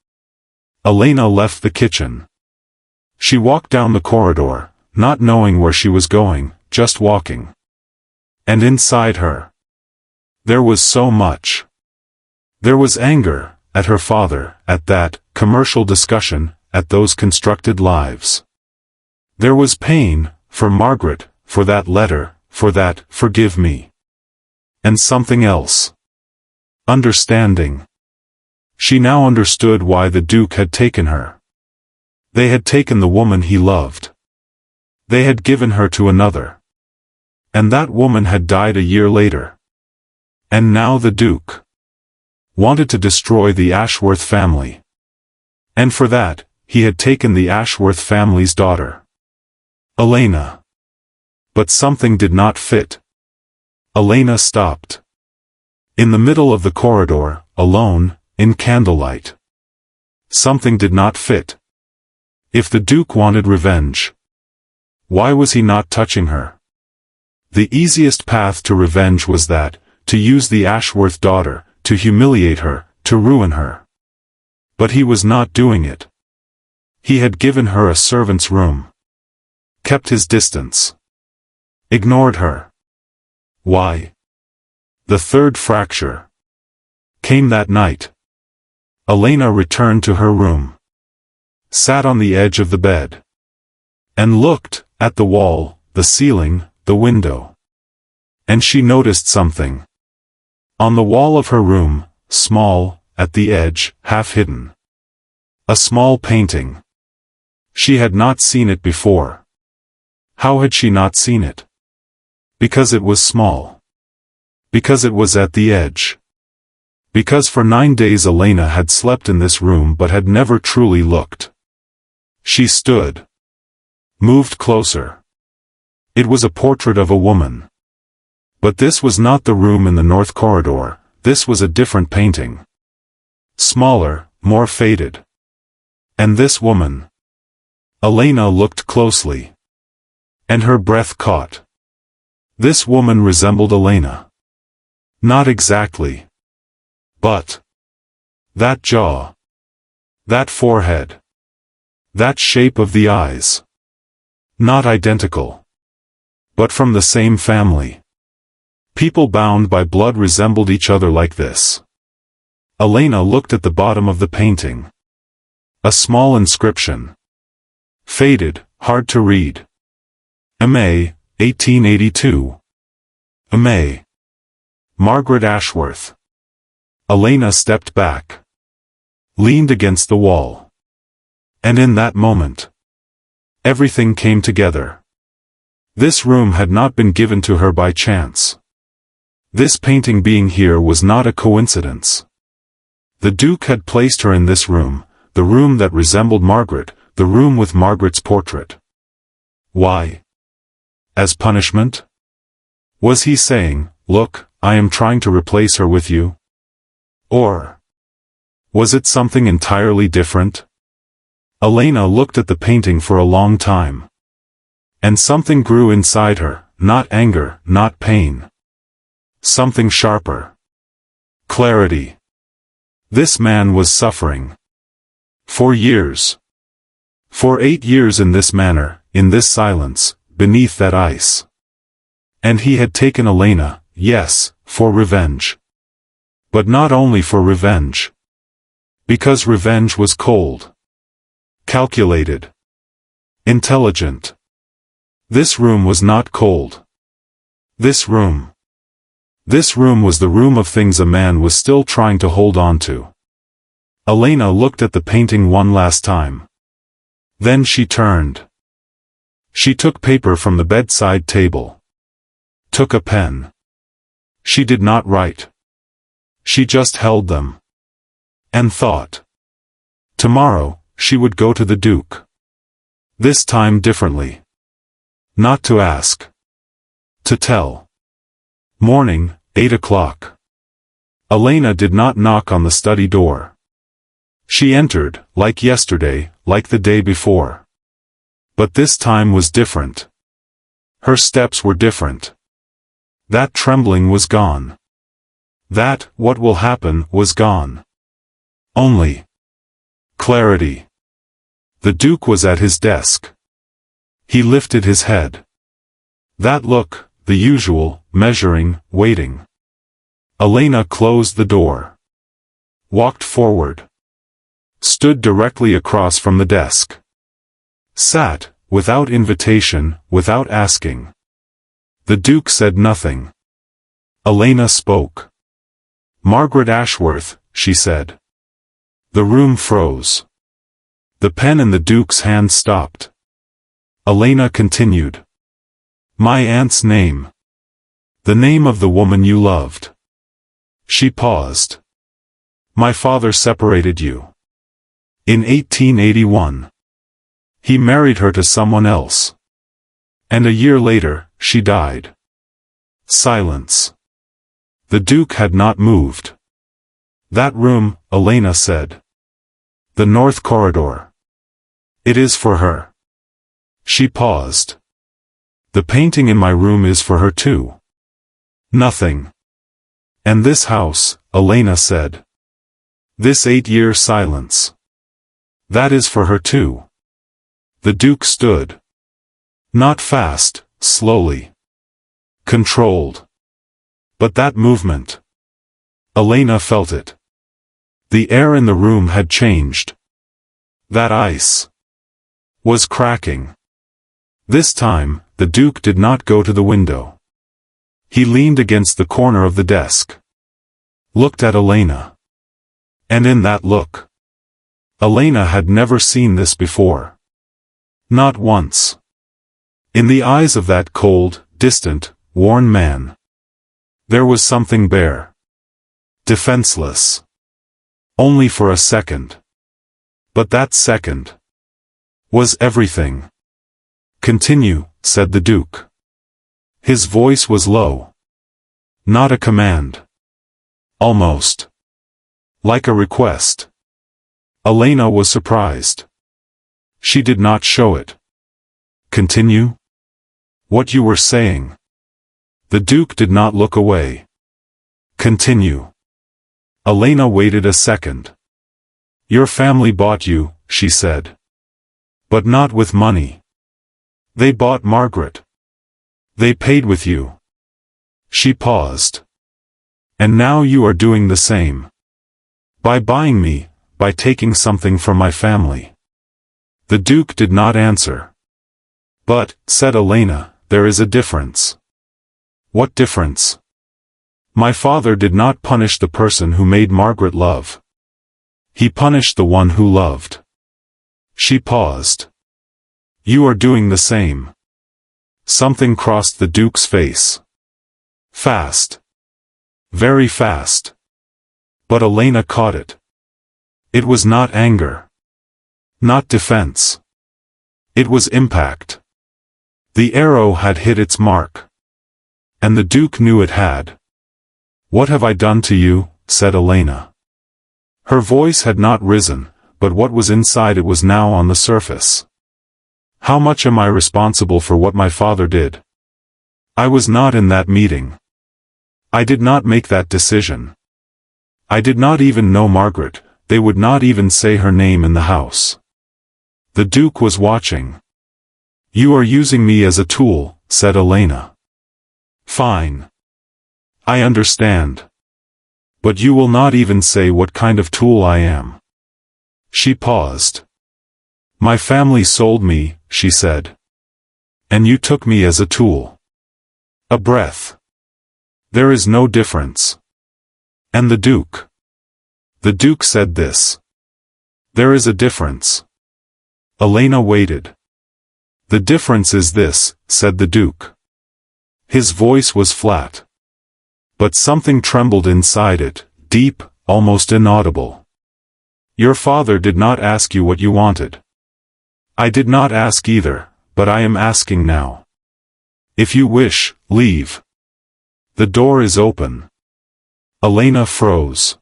Elena left the kitchen. She walked down the corridor, not knowing where she was going, just walking. And inside her. There was so much. There was anger, at her father, at that commercial discussion, at those constructed lives. There was pain, for Margaret, for that letter, for that forgive me. And something else. Understanding. She now understood why the Duke had taken her. They had taken the woman he loved. They had given her to another. And that woman had died a year later. And now the Duke wanted to destroy the Ashworth family. And for that, he had taken the Ashworth family's daughter. Elena. But something did not fit. Elena stopped. In the middle of the corridor, alone, in candlelight. Something did not fit. If the Duke wanted revenge, why was he not touching her? The easiest path to revenge was that, to use the Ashworth daughter, to humiliate her, to ruin her. But he was not doing it. He had given her a servant's room. Kept his distance. Ignored her. Why? The third fracture came that night. Elena returned to her room. Sat on the edge of the bed. And looked, at the wall, the ceiling, the window. And she noticed something. On the wall of her room, small, at the edge, half hidden. A small painting. She had not seen it before. How had she not seen it? Because it was small. Because it was at the edge. Because for 9 days Elena had slept in this room but had never truly looked. She stood. Moved closer. It was a portrait of a woman. But this was not the room in the north corridor, this was a different painting. Smaller, more faded. And this woman. Elena looked closely. And her breath caught. This woman resembled Elena. Not exactly. But that jaw. That forehead. That shape of the eyes. Not identical. But from the same family. People bound by blood resembled each other like this. Elena looked at the bottom of the painting. A small inscription. Faded, hard to read. May, 1882. May. Margaret Ashworth. Elena stepped back. Leaned against the wall. And in that moment, everything came together. This room had not been given to her by chance. This painting being here was not a coincidence. The Duke had placed her in this room, the room that resembled Margaret, the room with Margaret's portrait. Why? As punishment? Was he saying, "Look, I am trying to replace her with you"? Or was it something entirely different? Elena looked at the painting for a long time. And something grew inside her, not anger, not pain. Something sharper. Clarity. This man was suffering. For years. For 8 years in this manor, in this silence, beneath that ice. And he had taken Elena, yes, for revenge. But not only for revenge. Because revenge was cold. Calculated. Intelligent. This room was not cold. This room. This room was the room of things a man was still trying to hold on to. Elena looked at the painting one last time. Then she turned. She took paper from the bedside table. Took a pen. She did not write. She just held them. And thought. Tomorrow, she would go to the Duke. This time differently. Not to ask. To tell. Morning, 8 o'clock. Elena did not knock on the study door. She entered, like yesterday, like the day before. But this time was different. Her steps were different. That trembling was gone. That, what will happen, was gone. Only clarity. The Duke was at his desk. He lifted his head. That look, the usual, measuring, waiting. Elena closed the door. Walked forward. Stood directly across from the desk. Sat, without invitation, without asking. The Duke said nothing. Elena spoke. "Margaret Ashworth," she said. The room froze. The pen in the Duke's hand stopped. Elena continued. "My aunt's name. The name of the woman you loved." She paused. "My father separated you. In 1881. He married her to someone else. And a year later, she died. Silence. The Duke had not moved. That room, Elena said. The north corridor. It is for her. She paused. The painting in my room is for her too. Nothing. And this house, Elena said. This 8-year silence. That is for her too. The Duke stood. Not fast, slowly. Controlled. But that movement. Elena felt it. The air in the room had changed. That ice was cracking. This time, the Duke did not go to the window. He leaned against the corner of the desk. Looked at Elena. And in that look, Elena had never seen this before. Not once. In the eyes of that cold, distant, worn man, there was something bare. Defenseless. Only for a second. But that second was everything. Continue, said the Duke. His voice was low. Not a command. Almost like a request. Elena was surprised. She did not show it. Continue? What you were saying. The Duke did not look away. Continue. Elena waited a second. Your family bought you, she said. But not with money. They bought Margaret. They paid with you. She paused. And now you are doing the same. By buying me, by taking something from my family. The Duke did not answer. But, said Elena, there is a difference. What difference? My father did not punish the person who made Margaret love. He punished the one who loved. She paused. You are doing the same. Something crossed the Duke's face. Fast. Very fast. But Elena caught it. It was not anger. Not defense. It was impact. The arrow had hit its mark. And the Duke knew it had. What have I done to you? Said Elena. Her voice had not risen, but what was inside it was now on the surface. How much am I responsible for what my father did? I was not in that meeting. I did not make that decision. I did not even know Margaret, they would not even say her name in the house. The Duke was watching. You are using me as a tool, said Elena. Fine. I understand. But you will not even say what kind of tool I am. She paused. My family sold me, she said. And you took me as a tool. A breath. There is no difference. And the Duke. The Duke said this. There is a difference. Elena waited. The difference is this, said the Duke. His voice was flat. But something trembled inside it, deep, almost inaudible. Your father did not ask you what you wanted. I did not ask either, but I am asking now. If you wish, leave. The door is open. Elena froze.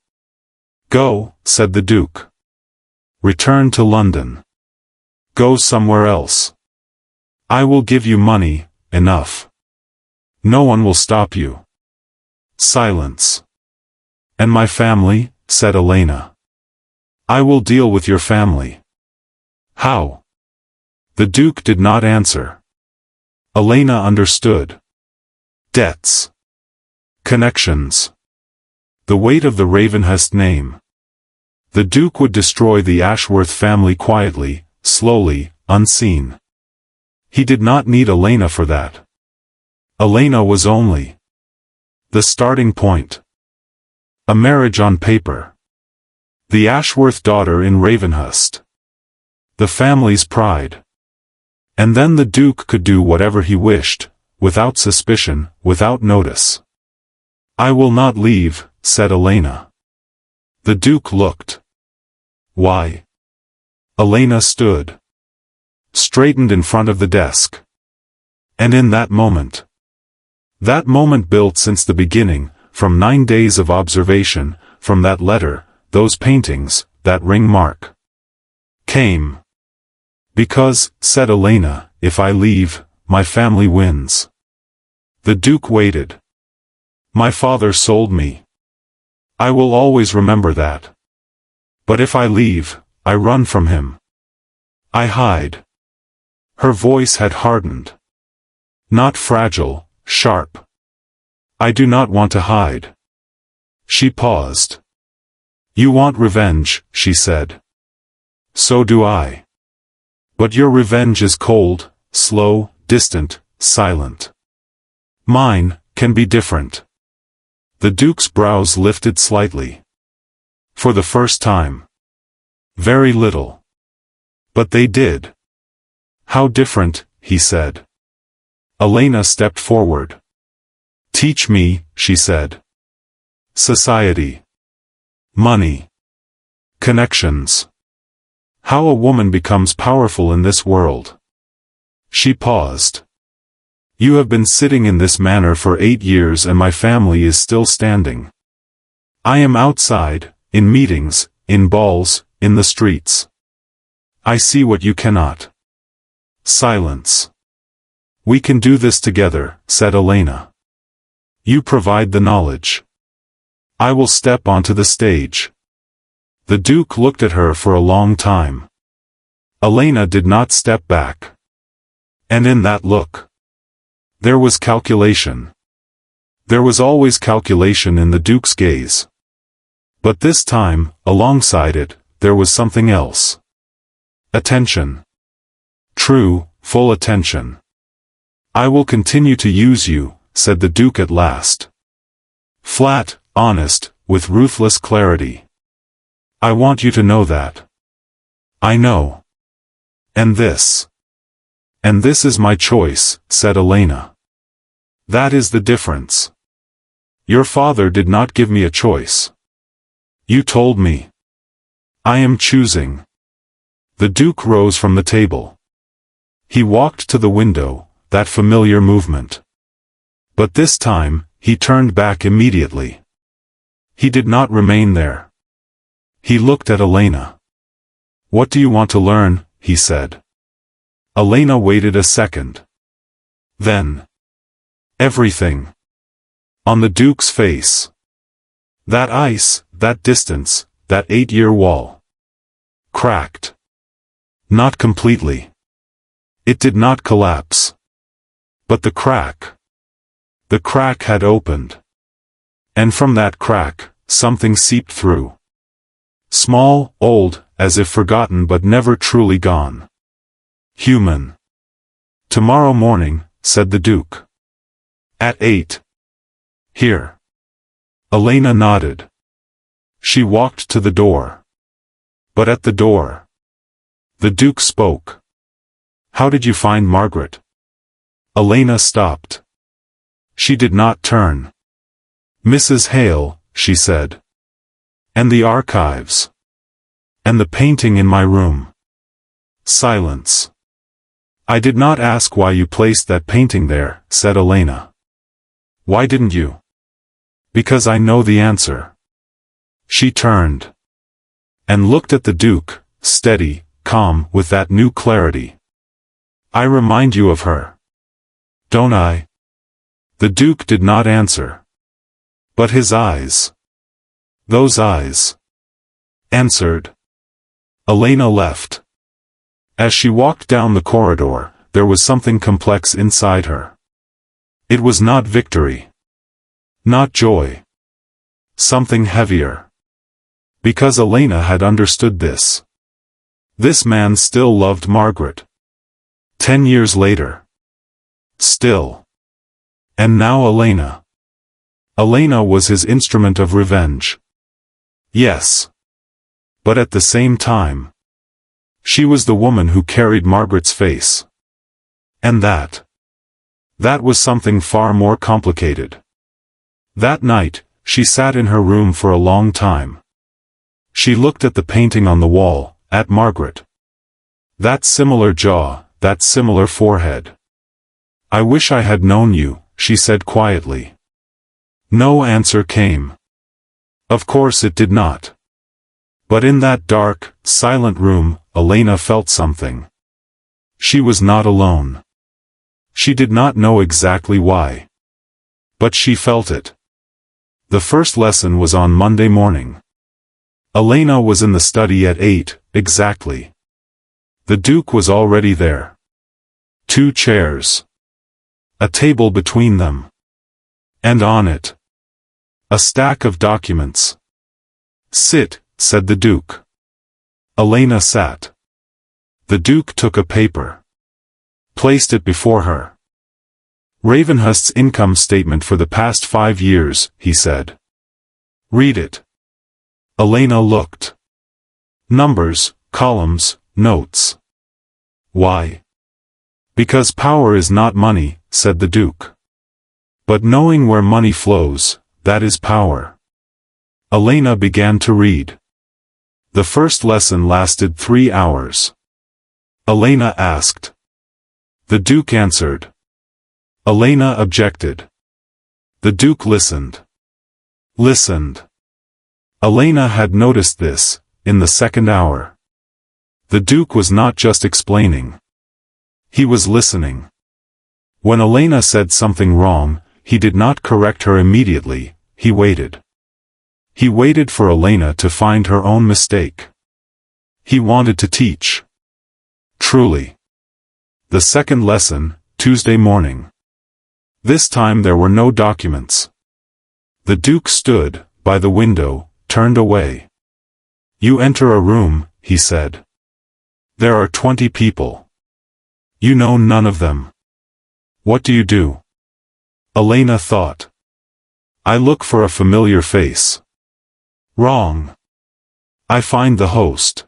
Go, said the Duke. Return to London. Go somewhere else. I will give you money, enough. No one will stop you. Silence. And my family, said Elena. I will deal with your family. How? The Duke did not answer. Elena understood. Debts. Connections. The weight of the Ravenhust name. The Duke would destroy the Ashworth family quietly, slowly, unseen. He did not need Elena for that. Elena was only the starting point. A marriage on paper. The Ashworth daughter in Ravenhust. The family's pride. And then the Duke could do whatever he wished, without suspicion, without notice. I will not leave, said Elena. The Duke looked. Why? Elena stood. Straightened in front of the desk. And in that moment, That moment built since the beginning, from 9 days of observation, from that letter, those paintings, that ring mark. Came. Because, said Elena, if I leave, my family wins. The Duke waited. My father sold me. I will always remember that. But if I leave, I run from him. I hide. Her voice had hardened. Not fragile, sharp. I do not want to hide. She paused. You want revenge, she said. So do I. But your revenge is cold, slow, distant, silent. Mine can be different. The Duke's brows lifted slightly. For the first time. Very little. But they did. How different, he said. Elena stepped forward. Teach me, she said. Society. Money. Connections. How a woman becomes powerful in this world. She paused. You have been sitting in this manor for 8 years and my family is still standing. I am outside, in meetings, in balls, in the streets. I see what you cannot. Silence. We can do this together, said Elena. You provide the knowledge. I will step onto the stage. The Duke looked at her for a long time. Elena did not step back. And in that look, there was calculation. There was always calculation in the Duke's gaze. But this time, alongside it, there was something else. Attention. True, full attention. I will continue to use you, said the Duke at last. Flat, honest, with ruthless clarity. I want you to know that. I know. And this. And this is my choice, said Elena. That is the difference. Your father did not give me a choice. You told me. I am choosing. The Duke rose from the table. He walked to the window, that familiar movement. But this time, he turned back immediately. He did not remain there. He looked at Elena. What do you want to learn? He said. Elena waited a second. Then. Everything. On the Duke's face. That ice, that distance, that 8-year wall. Cracked. Not completely. It did not collapse. But the crack. The crack had opened. And from that crack, something seeped through. Small, old, as if forgotten but never truly gone. Human. Tomorrow morning, said the Duke. At 8. Here. Elena nodded. She walked to the door. But at the door. The Duke spoke. How did you find Margaret? Elena stopped. She did not turn. Mrs. Hale, she said. And the archives. And the painting in my room. Silence. I did not ask why you placed that painting there, said Elena. Why didn't you? Because I know the answer. She turned. And looked at the Duke, steady, calm, with that new clarity. I remind you of her. Don't I? The Duke did not answer. But his eyes. Those eyes. Answered. Elena left. As she walked down the corridor, there was something complex inside her. It was not victory. Not joy. Something heavier. Because Elena had understood this. This man still loved Margaret. 10 years later. Still. And now Elena. Elena was his instrument of revenge. Yes. But at the same time, she was the woman who carried Margaret's face. And that was something far more complicated. That night, she sat in her room for a long time. She looked at the painting on the wall, at Margaret. That similar jaw, that similar forehead. I wish I had known you, she said quietly. No answer came. Of course it did not. But in that dark, silent room, Elena felt something. She was not alone. She did not know exactly why. But she felt it. The first lesson was on Monday morning. Elena was in the study at 8, exactly. The Duke was already there. 2 chairs. A table between them. And on it, a stack of documents. Sit, said the Duke. Elena sat. The Duke took a paper. Placed it before her. Ravenhust's income statement for the past 5 years, he said. Read it. Elena looked. Numbers, columns, notes. Why? Because power is not money, said the Duke. But knowing where money flows, that is power. Elena began to read. The first lesson lasted 3 hours. Elena asked. The Duke answered. Elena objected. The Duke listened. Listened. Elena had noticed this, in the second hour. The Duke was not just explaining. He was listening. When Elena said something wrong, he did not correct her immediately, he waited. He waited for Elena to find her own mistake. He wanted to teach. Truly. The second lesson, Tuesday morning. This time there were no documents. The Duke stood, by the window, turned away. You enter a room, he said. There are 20 people. You know none of them. What do you do? Elena thought. I look for a familiar face. Wrong. I find the host.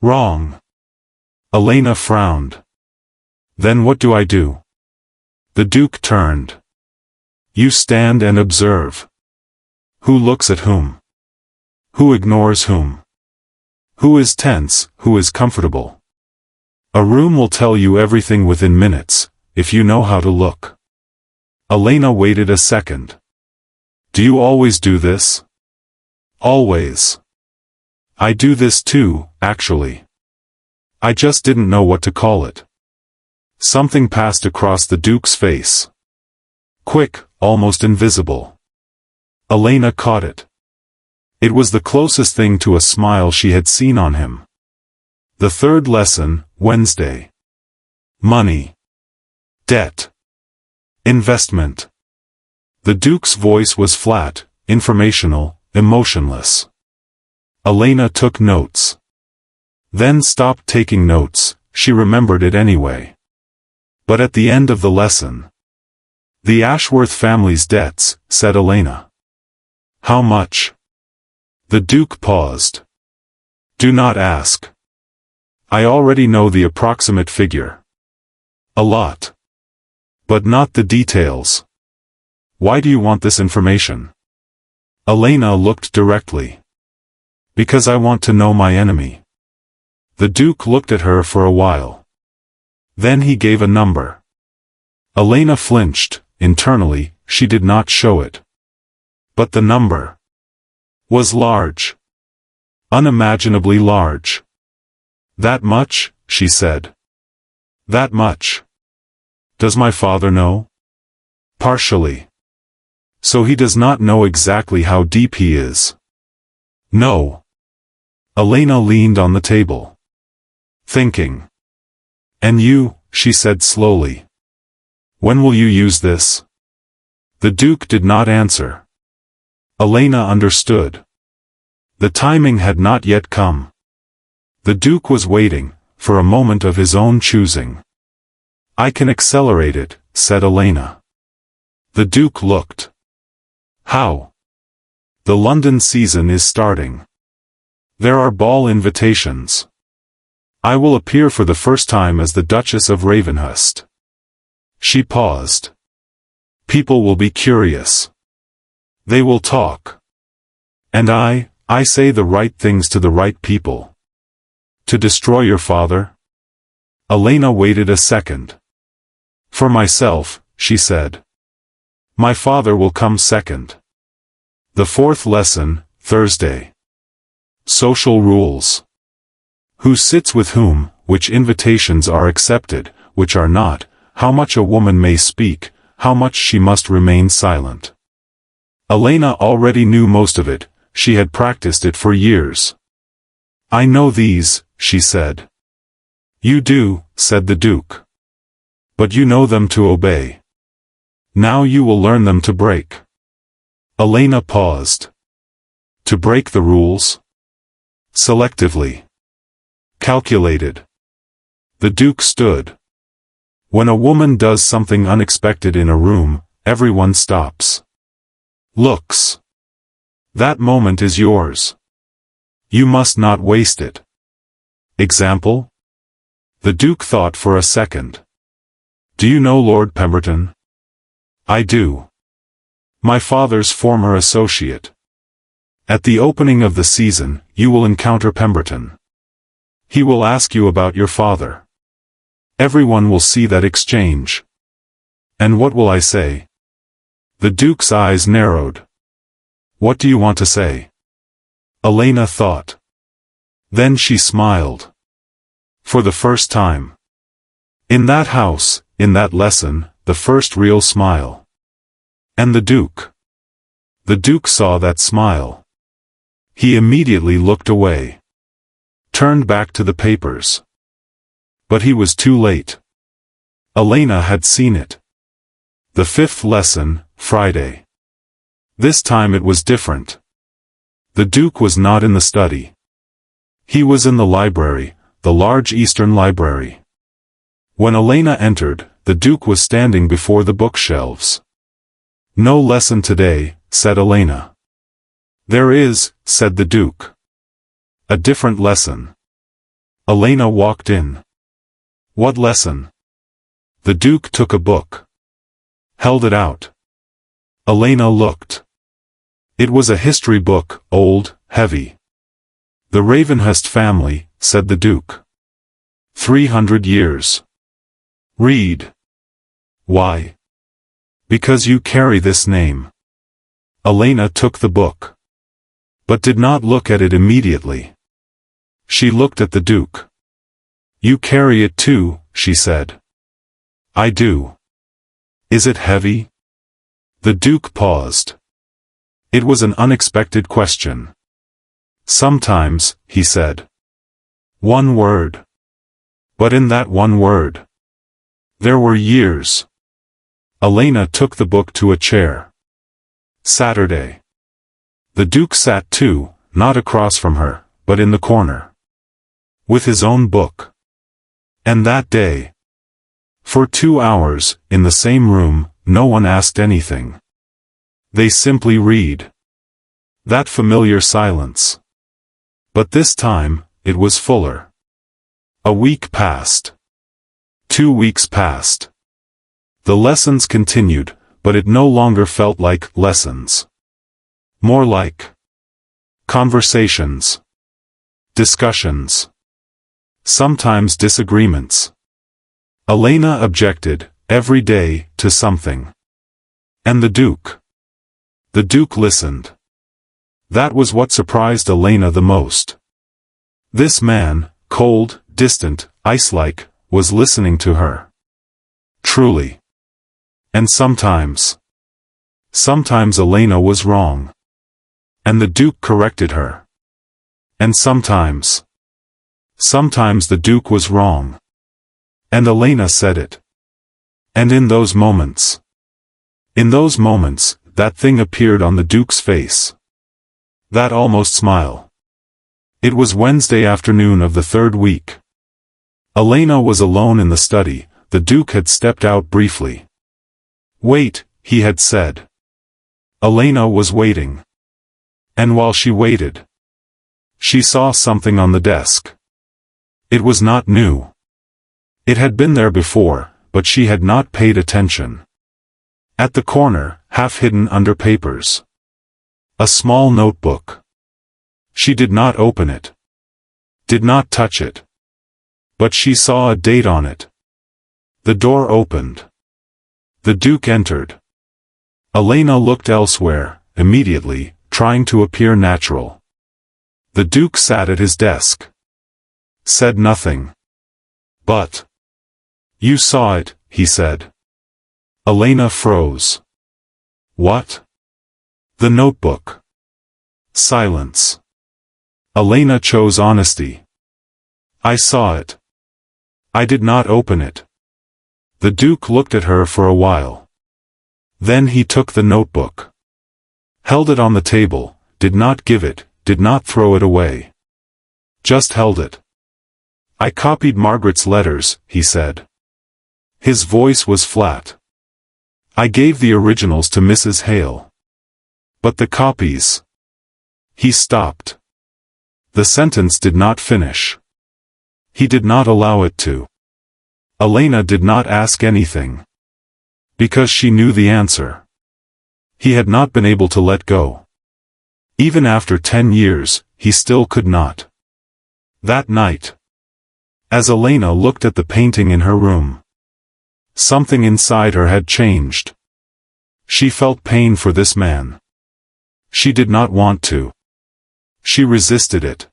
Wrong. Elena frowned. Then what do I do? The Duke turned. You stand and observe. Who looks at whom? Who ignores whom? Who is tense, who is comfortable? A room will tell you everything within minutes, if you know how to look. Elena waited a second. Do you always do this? Always. I do this too, actually. I just didn't know what to call it. Something passed across the Duke's face. Quick, almost invisible. Elena caught it. It was the closest thing to a smile she had seen on him. The third lesson, Wednesday. Money. Debt. Investment. The Duke's voice was flat, informational, emotionless. Elena took notes. Then stopped taking notes, she remembered it anyway. But at the end of the lesson. The Ashworth family's debts, said Elena. How much? The Duke paused. Do not ask. I already know the approximate figure. A lot. But not the details. Why do you want this information? Elena looked directly. Because I want to know my enemy. The Duke looked at her for a while. Then he gave a number. Elena flinched, internally, she did not show it. But the number was large. Unimaginably large. That much, she said. That much. Does my father know? Partially. So he does not know exactly how deep he is. No. Elena leaned on the table. Thinking. And you, she said slowly. When will you use this? The Duke did not answer. Elena understood. The timing had not yet come. The Duke was waiting, for a moment of his own choosing. I can accelerate it, said Elena. The Duke looked. How? The London season is starting. There are ball invitations. I will appear for the first time as the Duchess of Ravenhust. She paused. People will be curious. They will talk. And I say the right things to the right people. To destroy your father? Elena waited a second. For myself, she said. My father will come second. The fourth lesson, Thursday. Social rules. Who sits with whom, which invitations are accepted, which are not, how much a woman may speak, how much she must remain silent. Elena already knew most of it, she had practiced it for years. I know these, she said. You do, said the Duke. But you know them to obey. Now you will learn them to break. Elena paused. To break the rules? Selectively. Calculated. The Duke stood. When a woman does something unexpected in a room, everyone stops. Looks. That moment is yours. You must not waste it. Example? The Duke thought for a second. Do you know Lord Pemberton? I do. My father's former associate. At the opening of the season, you will encounter Pemberton. He will ask you about your father. Everyone will see that exchange. And what will I say? The Duke's eyes narrowed. What do you want to say? Elena thought. Then she smiled. For the first time. In that house, in that lesson, the first real smile. And the Duke. The Duke saw that smile. He immediately looked away. Turned back to the papers. But he was too late. Elena had seen it. The fifth lesson, Friday. This time it was different. The Duke was not in the study. He was in the library, the large Eastern library. When Elena entered, the Duke was standing before the bookshelves. No lesson today, said Elena. There is, said the Duke. A different lesson. Elena walked in. What lesson? The Duke took a book. Held it out. Elena looked. It was a history book, old, heavy. The Ravenhust family, said the Duke. 300 years. Read. Why? Because you carry this name. Elena took the book. But did not look at it immediately. She looked at the Duke. You carry it too, she said. I do. Is it heavy? The Duke paused. It was an unexpected question. Sometimes, he said. One word. But in that one word. There were years. Elena took the book to a chair. Saturday. The Duke sat too, not across from her, but in the corner. With his own book. And that day. For 2 hours, in the same room, no one asked anything. They simply read. That familiar silence. But this time, it was fuller. A week passed. 2 weeks passed. The lessons continued, but it no longer felt like lessons. More like conversations. Discussions. Sometimes disagreements. Elena objected, every day, to something. And the Duke. The Duke listened. That was what surprised Elena the most. This man, cold, distant, ice-like, was listening to her. Truly. And sometimes Elena was wrong. And the Duke corrected her. And sometimes the Duke was wrong. And Elena said it. And in those moments, that thing appeared on the Duke's face. That almost smile. It was Wednesday afternoon of the third week. Elena was alone in the study, the Duke had stepped out briefly. Wait, he had said. Elena was waiting. And while she waited, she saw something on the desk. It was not new. It had been there before, but she had not paid attention. At the corner, half hidden under papers. A small notebook. She did not open it. Did not touch it. But she saw a date on it. The door opened. The Duke entered. Elena looked elsewhere, immediately, trying to appear natural. The Duke sat at his desk. Said nothing. But. You saw it, he said. Elena froze. What? The notebook. Silence. Elena chose honesty. I saw it. I did not open it. The Duke looked at her for a while. Then he took the notebook. Held it on the table, did not give it, did not throw it away. Just held it. I copied Margaret's letters, he said. His voice was flat. I gave the originals to Mrs. Hale. But the copies. He stopped. The sentence did not finish. He did not allow it to. Elena did not ask anything. Because she knew the answer. He had not been able to let go. Even after 10 years, he still could not. That night. As Elena looked at the painting in her room. Something inside her had changed. She felt pain for this man. She did not want to. She resisted it.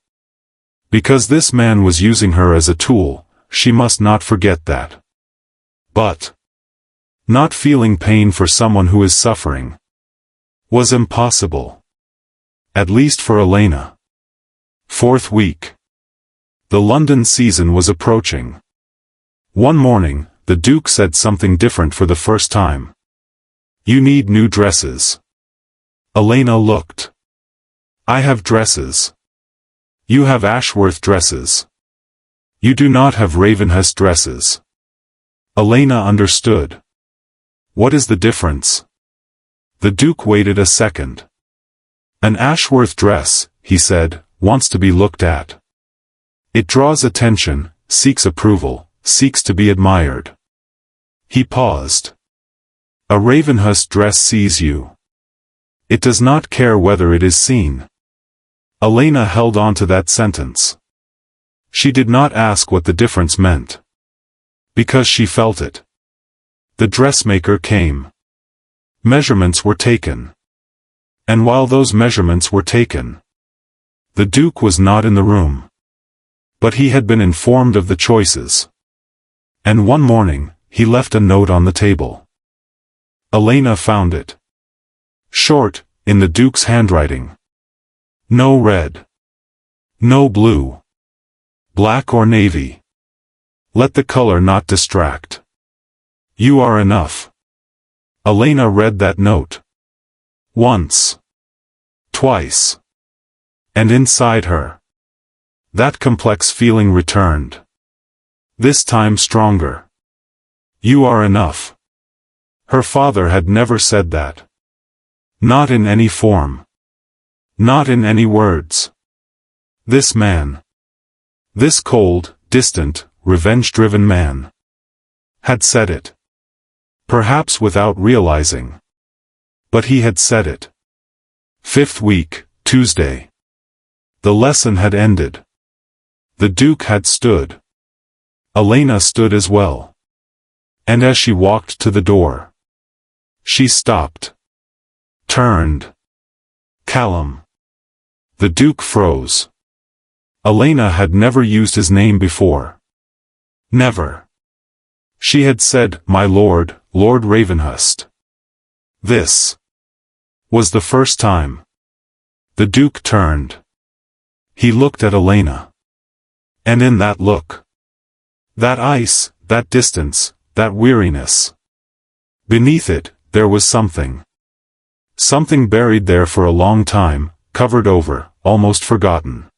Because this man was using her as a tool, she must not forget that. But. Not feeling pain for someone who is suffering. Was impossible. At least for Elena. 4th week. The London season was approaching. One morning, the Duke said something different for the first time. You need new dresses. Elena looked. I have dresses. You have Ashworth dresses. You do not have Ravenhust dresses. Elena understood. What is the difference? The Duke waited a second. An Ashworth dress, he said, wants to be looked at. It draws attention, seeks approval, seeks to be admired. He paused. A Ravenhust dress sees you. It does not care whether it is seen. Elena held on to that sentence. She did not ask what the difference meant. Because she felt it. The dressmaker came. Measurements were taken. And while those measurements were taken, the Duke was not in the room. But he had been informed of the choices. And one morning, he left a note on the table. Elena found it. Short, in the Duke's handwriting. No red. No blue. Black or navy. Let the color not distract. You are enough. Elena read that note. Once. Twice. And inside her. That complex feeling returned. This time stronger. You are enough. Her father had never said that. Not in any form. Not in any words. This man. This cold, distant, revenge-driven man. Had said it. Perhaps without realizing. But he had said it. 5th week, Tuesday. The lesson had ended. The Duke had stood. Elena stood as well. And as she walked to the door, she stopped. Turned. Callum. The Duke froze. Elena had never used his name before. Never. She had said, "My lord, Lord Ravenhust." This was the first time. The Duke turned. He looked at Elena. And in that look, that ice, that distance, that weariness, beneath it, there was something. Something buried there for a long time, covered over, almost forgotten.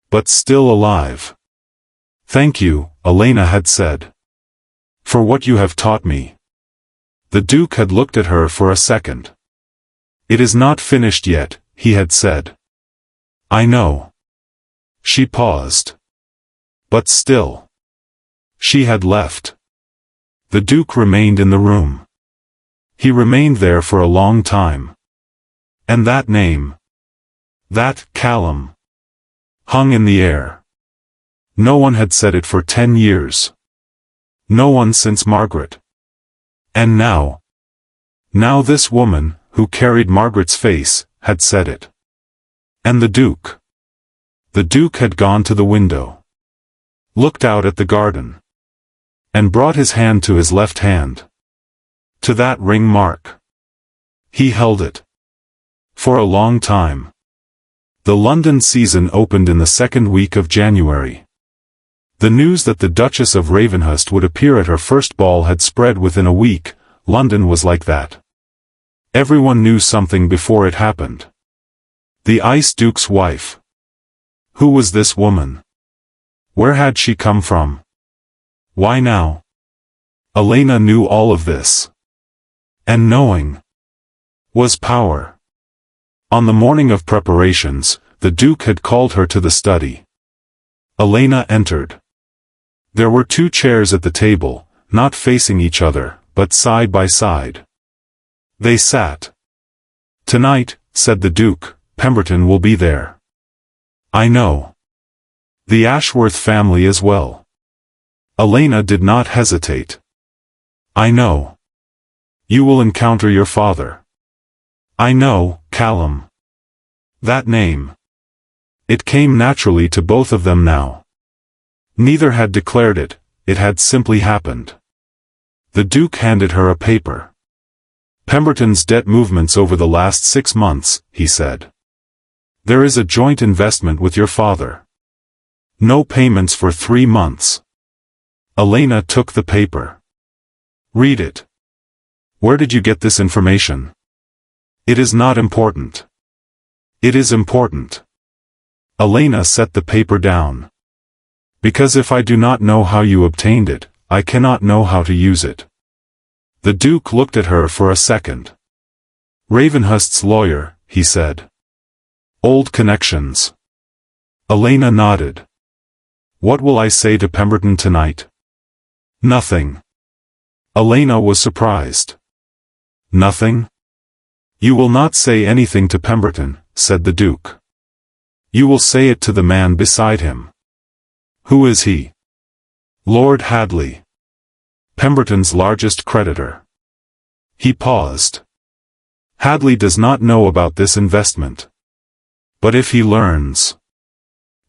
But still alive. Thank you, Elena had said. For what you have taught me. The Duke had looked at her for a second. It is not finished yet, he had said. I know. She paused. But still. She had left. The Duke remained in the room. He remained there for a long time. And that name. That Callum. Hung in the air. No one had said it for 10 years. No one since Margaret. And now. Now this woman, who carried Margaret's face, had said it. And the Duke. The Duke had gone to the window, looked out at the garden, and brought his hand to his left hand, to that ring mark. He held it for a long time. The London season opened in the second week of January. The news that the Duchess of Ravenhust would appear at her first ball had spread within a week. London was like that. Everyone knew something before it happened. The Ice Duke's wife. Who was this woman? Where had she come from? Why now? Elena knew all of this. And knowing was power. On the morning of preparations, the Duke had called her to the study. Elena entered. There were 2 chairs at the table, not facing each other, but side by side. They sat. "Tonight," said the Duke, "Pemberton will be there." "I know. The Ashworth family as well." Elena did not hesitate. "I know. You will encounter your father." "I know, Callum." That name. It came naturally to both of them now. Neither had declared it, it had simply happened. The Duke handed her a paper. "Pemberton's debt movements over the last 6 months," he said. "There is a joint investment with your father. No payments for 3 months." Elena took the paper. "Read it. Where did you get this information?" "It is not important." "It is important." Elena set the paper down. "Because if I do not know how you obtained it, I cannot know how to use it." The Duke looked at her for a second. "Ravenhust's lawyer," he said. "Old connections." Elena nodded. "What will I say to Pemberton tonight?" "Nothing." Elena was surprised. "Nothing?" "You will not say anything to Pemberton," said the Duke. "You will say it to the man beside him." "Who is he?" "Lord Hadley. Pemberton's largest creditor." He paused. "Hadley does not know about this investment. But if he learns—"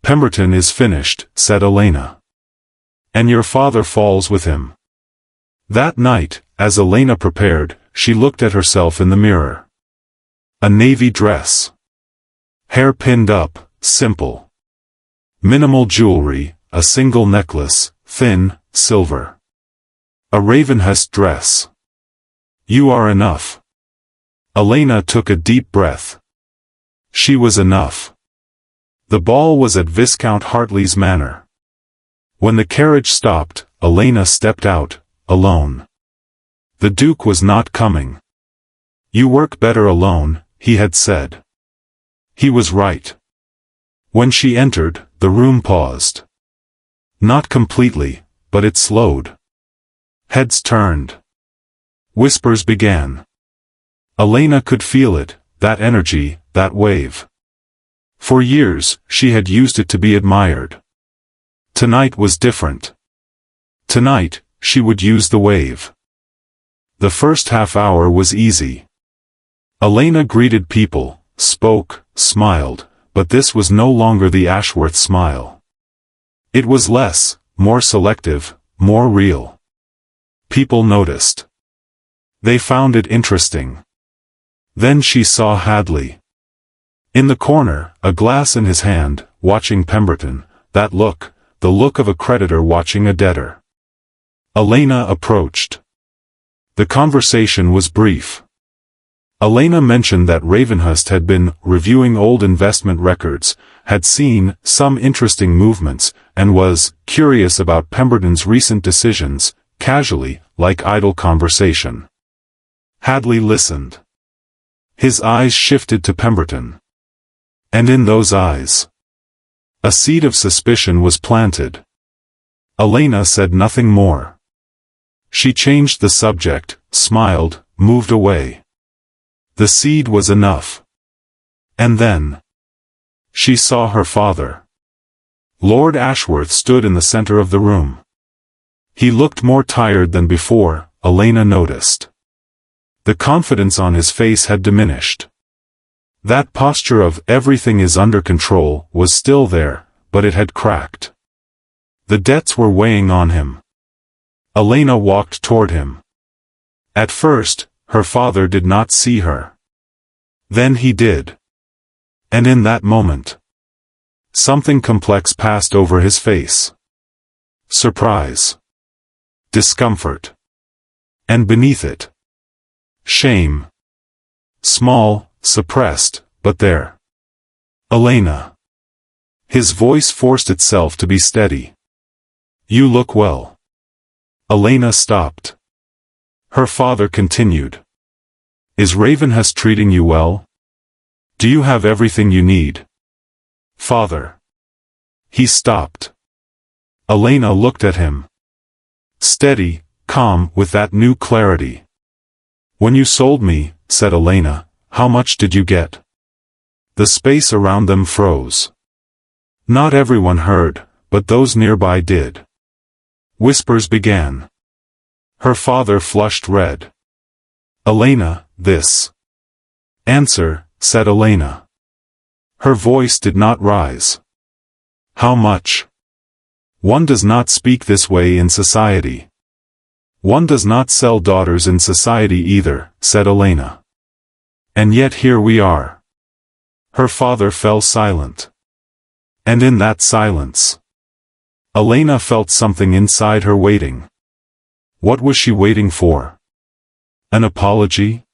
"Pemberton is finished," said Elena. "And your father falls with him." That night, as Elena prepared, she looked at herself in the mirror. A navy dress. Hair pinned up, simple. Minimal jewelry, a single necklace, thin, silver. A Ravenhust dress. "You are enough." Elena took a deep breath. She was enough. The ball was at Viscount Hartley's manor. When the carriage stopped, Elena stepped out, alone. The Duke was not coming. "You work better alone," he had said. He was right. When she entered, the room paused. Not completely, but it slowed. Heads turned. Whispers began. Elena could feel it, that energy, that wave. For years, she had used it to be admired. Tonight was different. Tonight, she would use the wave. The first half hour was easy. Elena greeted people, spoke, smiled, but this was no longer the Ashworth smile. It was less, more selective, more real. People noticed. They found it interesting. Then she saw Hadley. In the corner, a glass in his hand, watching Pemberton, that look, the look of a creditor watching a debtor. Elena approached. The conversation was brief. Elena mentioned that Ravenhust had been reviewing old investment records, had seen some interesting movements, and was curious about Pemberton's recent decisions, casually, like idle conversation. Hadley listened. His eyes shifted to Pemberton. And in those eyes, a seed of suspicion was planted. Elena said nothing more. She changed the subject, smiled, moved away. The seed was enough. And then she saw her father. Lord Ashworth stood in the center of the room. He looked more tired than before, Elena noticed. The confidence on his face had diminished. That posture of "everything is under control" was still there, but it had cracked. The debts were weighing on him. Elena walked toward him. At first, her father did not see her. Then he did. And in that moment, something complex passed over his face. Surprise. Discomfort. And beneath it, shame. Small, suppressed, but there. Elena. His voice forced itself to be steady. You look well. Elena stopped. Her father continued. Is Ravenhust treating you well? Do you have everything you need? Father. He stopped. Elena looked at him. Steady, calm, with that new clarity. When you sold me, said Elena, how much did you get? The space around them froze. Not everyone heard, but those nearby did. Whispers began. Her father flushed red. Elena, this. Answer, said Elena. Her voice did not rise. How much? One does not speak this way in society. One does not sell daughters in society either, said Elena. And yet here we are. Her father fell silent. And in that silence, Elena felt something inside her waiting. What was she waiting for? An apology?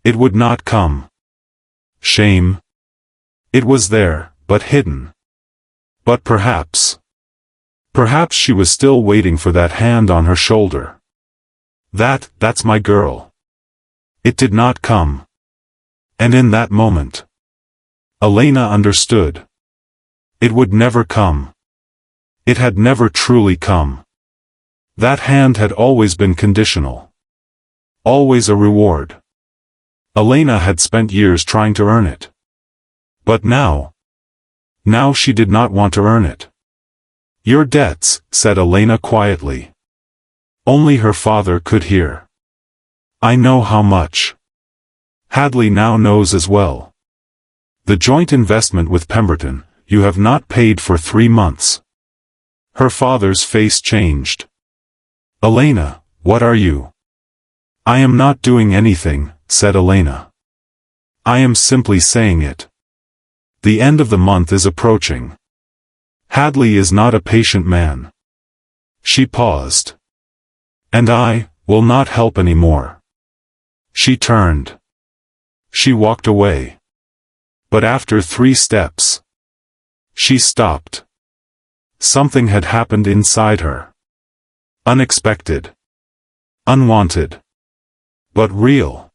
It would not come. Shame? It was there, but hidden. But perhaps she was still waiting for that hand on her shoulder. That's my girl. It did not come. And in that moment, Elena understood. It would never come. It had never truly come. That hand had always been conditional. Always a reward. Elena had spent years trying to earn it. But now she did not want to earn it. Your debts, said Elena quietly. Only her father could hear. I know how much. Hadley now knows as well. The joint investment with Pemberton, you have not paid for 3 months. Her father's face changed. Elena, what are you? I am not doing anything, said Elena. I am simply saying it. The end of the month is approaching. Hadley is not a patient man. She paused. And I will not help any more. She turned. She walked away. But after 3 steps, she stopped. Something had happened inside her. Unexpected. Unwanted. But real.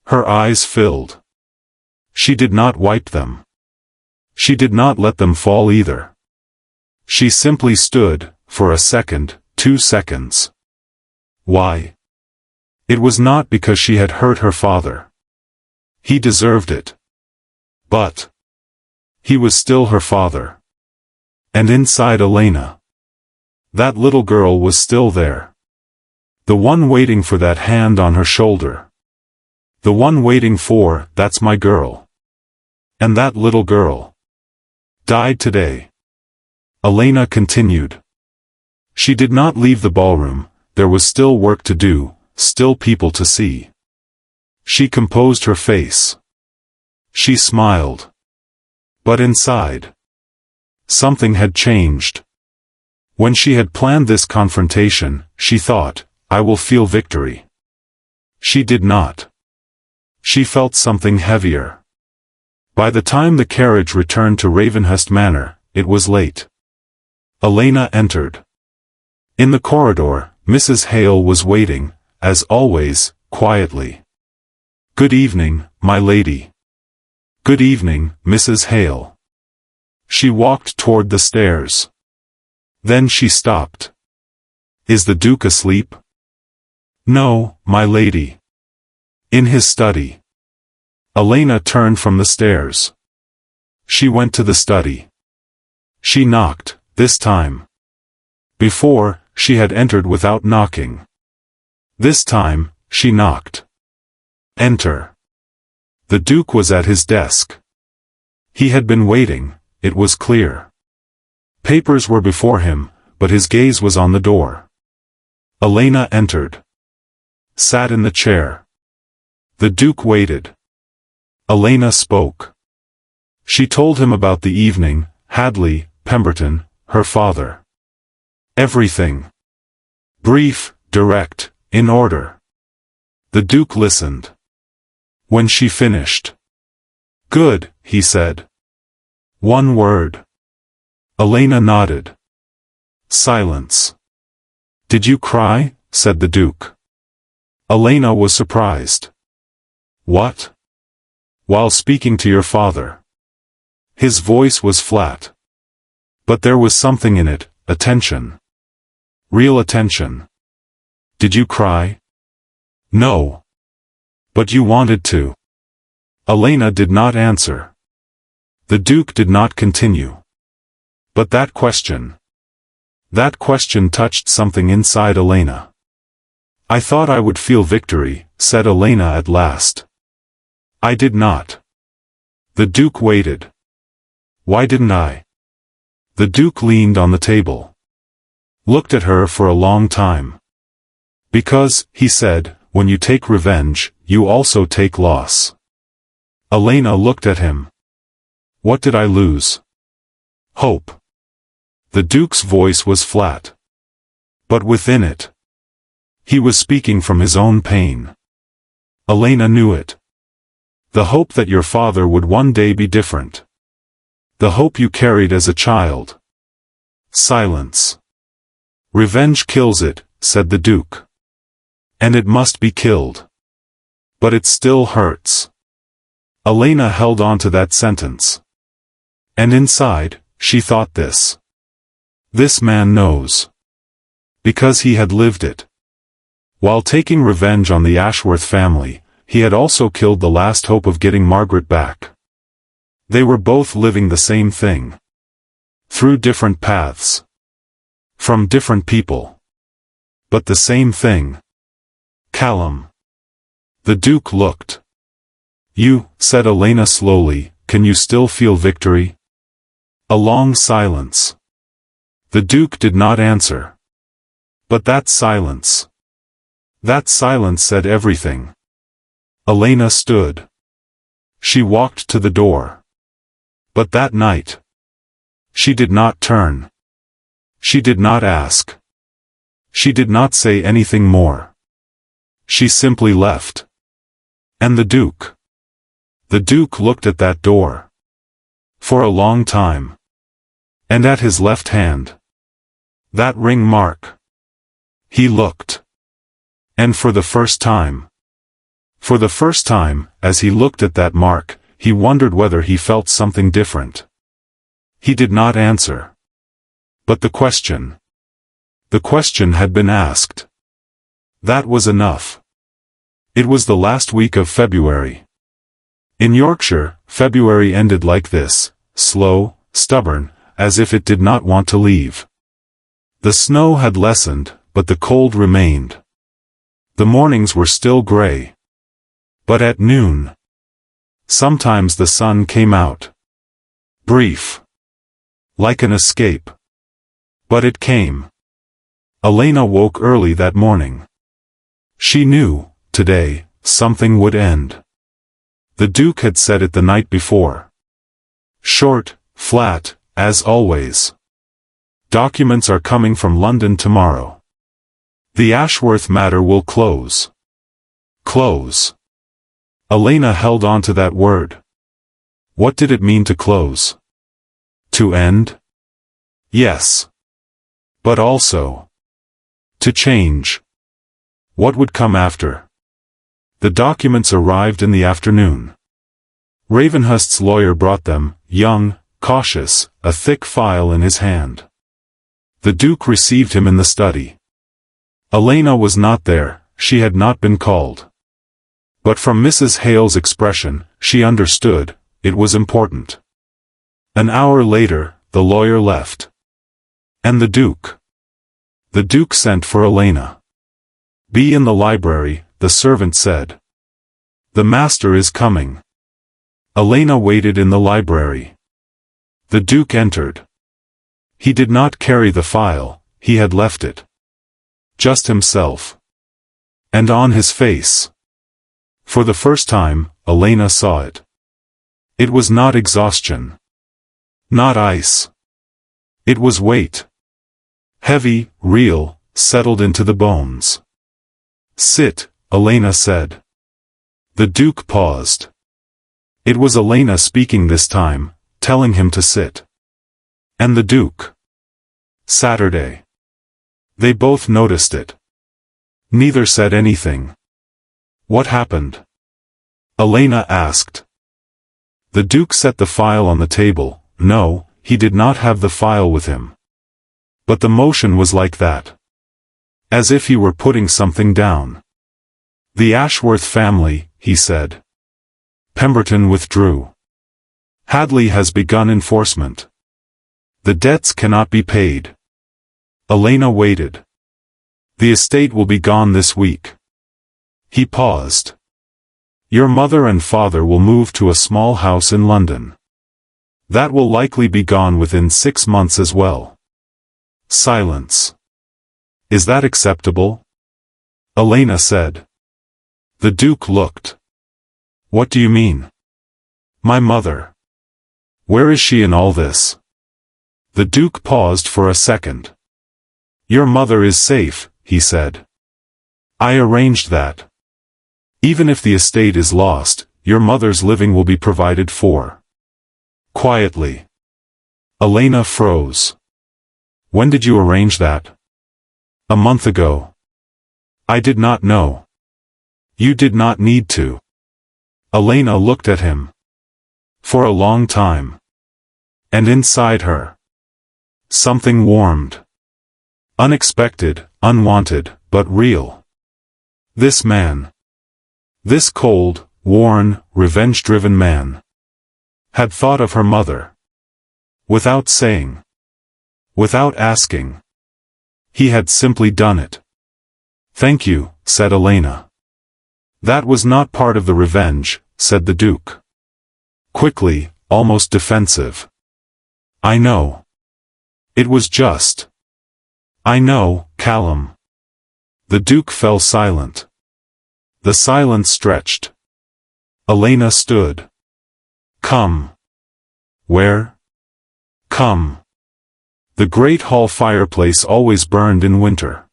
Her eyes filled. She did not wipe them. She did not let them fall either. She simply stood, for a second, 2 seconds. Why? It was not because she had hurt her father. He deserved it. But he was still her father. And inside Elena, that little girl was still there. The one waiting for that hand on her shoulder. The one waiting for, that's my girl. And that little girl died today. Elena continued. She did not leave the ballroom. There was still work to do, still people to see. She composed her face. She smiled. But inside, something had changed. When she had planned this confrontation, she thought, I will feel victory. She did not. She felt something heavier. By the time the carriage returned to Ravenhust Manor, it was late. Elena entered. In the corridor, Mrs. Hale was waiting, as always, quietly. Good evening, my lady. Good evening, Mrs. Hale. She walked toward the stairs. Then she stopped. Is the Duke asleep? No, my lady. In his study. Elena turned from the stairs. She went to the study. She knocked, this time. Before, she had entered without knocking. This time, she knocked. Enter. The Duke was at his desk. He had been waiting, it was clear. Papers were before him, but his gaze was on the door. Elena entered. Sat in the chair. The Duke waited. Elena spoke. She told him about the evening, Hadley, Pemberton, her father. Everything. Brief, direct, in order. The Duke listened. When she finished. "Good," he said. "One word." Elena nodded. Silence. "Did you cry?" said the Duke. Elena was surprised. "What?" "While speaking to your father." His voice was flat. But there was something in it, attention. Real attention. "Did you cry?" "No." "But you wanted to." Elena did not answer. The Duke did not continue. But that question touched something inside Elena. "I thought I would feel victory," said Elena at last. "I did not." The Duke waited. "Why didn't I?" The Duke leaned on the table. Looked at her for a long time. "Because," he said, "when you take revenge, you also take loss." Elena looked at him. "What did I lose?" "Hope." The Duke's voice was flat. But within it. He was speaking from his own pain. Elena knew it. The hope that your father would one day be different. The hope you carried as a child. Silence. "Revenge kills it," said the Duke. "And it must be killed. But it still hurts." Elena held on to that sentence. And inside, she thought this. This man knows. Because he had lived it. While taking revenge on the Ashworth family, he had also killed the last hope of getting Margaret back. They were both living the same thing. Through different paths. From different people. But the same thing. Callum. The Duke looked. "You," said Elena slowly, "can you still feel victory?" A long silence. The Duke did not answer. But that silence said everything. Elena stood. She walked to the door. But that night. She did not turn. She did not ask. She did not say anything more. She simply left. And the Duke. The Duke looked at that door. For a long time. And at his left hand. That ring mark. He looked. And for the first time, as he looked at that mark, he wondered whether he felt something different. He did not answer. But the question had been asked. That was enough. It was the last week of February. In Yorkshire, February ended like this, slow, stubborn, as if it did not want to leave. The snow had lessened, but the cold remained. The mornings were still gray. But at noon, sometimes the sun came out. Brief. Like an escape. But it came. Elena woke early that morning. She knew, today, something would end. The Duke had said it the night before. Short, flat, as always. Documents are coming from London tomorrow. The Ashworth matter will close. Close. Elena held on to that word. What did it mean to close? To end? Yes. But also to change. What would come after? The documents arrived in the afternoon. Ravenhust's lawyer brought them, young, cautious, a thick file in his hand. The Duke received him in the study. Elena was not there, she had not been called. But from Mrs. Hale's expression, she understood, it was important. An hour later, the lawyer left. And the Duke? The Duke sent for Elena. "Be in the library," the servant said. The master is coming. Elena waited in the library. The Duke entered. He did not carry the file, he had left it. Just himself. And on his face. For the first time, Elena saw it. It was not exhaustion. Not ice. It was weight. Heavy, real, settled into the bones. Sit, Elena said. The Duke paused. It was Elena speaking this time, telling him to sit. And the Duke. Saturday. They both noticed it. Neither said anything. What happened? Elena asked. The Duke set the file on the table. No, he did not have the file with him. But the motion was like that. As if he were putting something down. The Ashworth family, he said. Pemberton withdrew. Hadley has begun enforcement. The debts cannot be paid. Elena waited. The estate will be gone this week. He paused. Your mother and father will move to a small house in London. That will likely be gone within 6 months as well. Silence. Is that acceptable? Elena said. The Duke looked. What do you mean? My mother. Where is she in all this? The Duke paused for a second. Your mother is safe, he said. I arranged that. Even if the estate is lost, your mother's living will be provided for. Quietly. Elena froze. When did you arrange that? A month ago. I did not know. You did not need to. Elena looked at him. For a long time. And inside her. Something warmed. Unexpected, unwanted, but real. This man. This cold, worn, revenge-driven man. Had thought of her mother. Without saying. Without asking. He had simply done it. Thank you, said Elena. That was not part of the revenge, said the Duke. Quickly, almost defensive. I know. It was just. I know, Callum. The Duke fell silent. The silence stretched. Elena stood. Come. Where? Come. The great hall fireplace always burned in winter.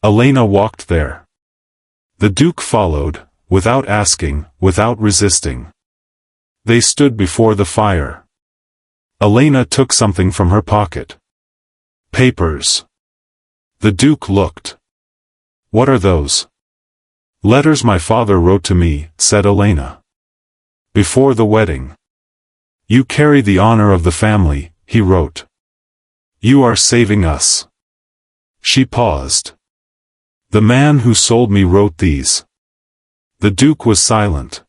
Elena walked there. The Duke followed, without asking, without resisting. They stood before the fire. Elena took something from her pocket. Papers. The Duke looked. What are those? Letters my father wrote to me, said Elena. Before the wedding. You carry the honor of the family, he wrote. You are saving us. She paused. The man who sold me wrote these. The Duke was silent.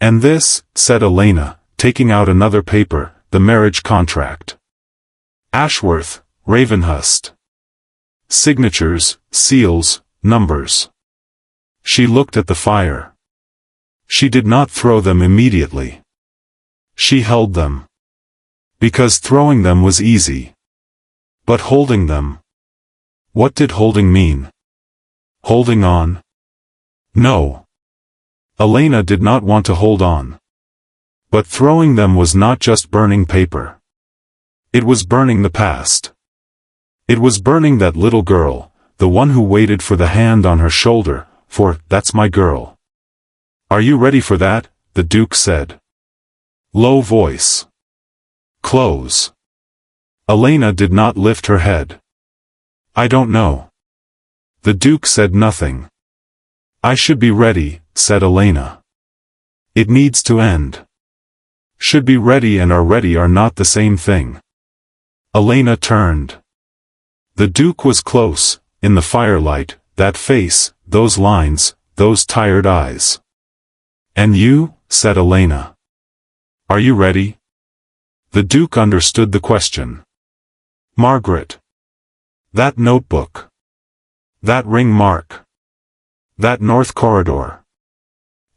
And this, said Elena, taking out another paper, the marriage contract. Ashworth, Ravenhust. Signatures, seals, numbers. She looked at the fire. She did not throw them immediately. She held them. Because throwing them was easy. But holding them. What did holding mean? Holding on? No. Elena did not want to hold on. But throwing them was not just burning paper. It was burning the past. It was burning that little girl, the one who waited for the hand on her shoulder, for, that's my girl. Are you ready for that? The Duke said. Low voice. Close. Elena did not lift her head. I don't know. The Duke said nothing. I should be ready, said Elena. It needs to end. Should be ready and are ready are not the same thing. Elena turned. The Duke was close, in the firelight, that face, those lines, those tired eyes. And you, said Elena. Are you ready? The Duke understood the question. Margaret. That notebook. That ring mark. That north corridor.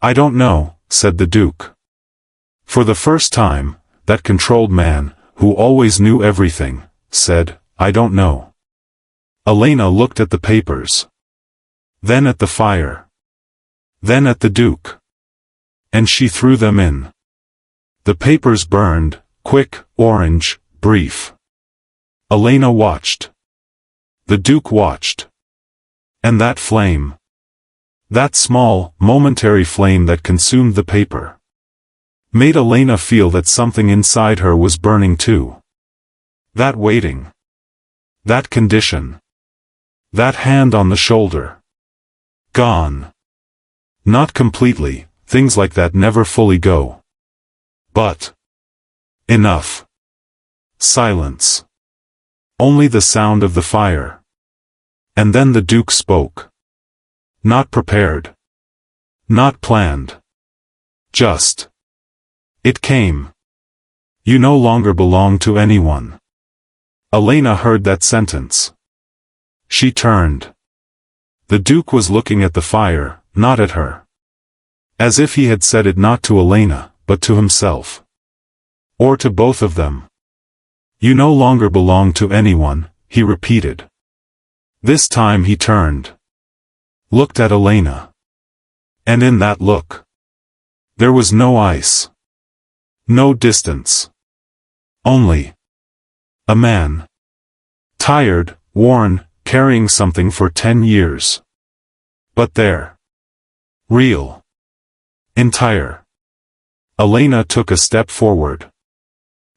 I don't know, said the Duke. For the first time, that controlled man, who always knew everything, said, I don't know. Elena looked at the papers. Then at the fire. Then at the Duke. And she threw them in. The papers burned, quick, orange, brief. Elena watched. The Duke watched. And that flame. That small, momentary flame that consumed the paper, made Elena feel that something inside her was burning too. That waiting. That condition. That hand on the shoulder. Gone. Not completely, things like that never fully go. But enough. Silence. Only the sound of the fire. And then the Duke spoke. Not prepared. Not planned. Just. It came. You no longer belong to anyone. Elena heard that sentence. She turned. The Duke was looking at the fire, not at her. As if he had said it not to Elena, but to himself. Or to both of them. You no longer belong to anyone, he repeated. This time he turned. Looked at Elena. And in that look, there was no ice. No distance. Only a man. Tired, worn, carrying something for 10 years. But there. Real. Entire. Elena took a step forward.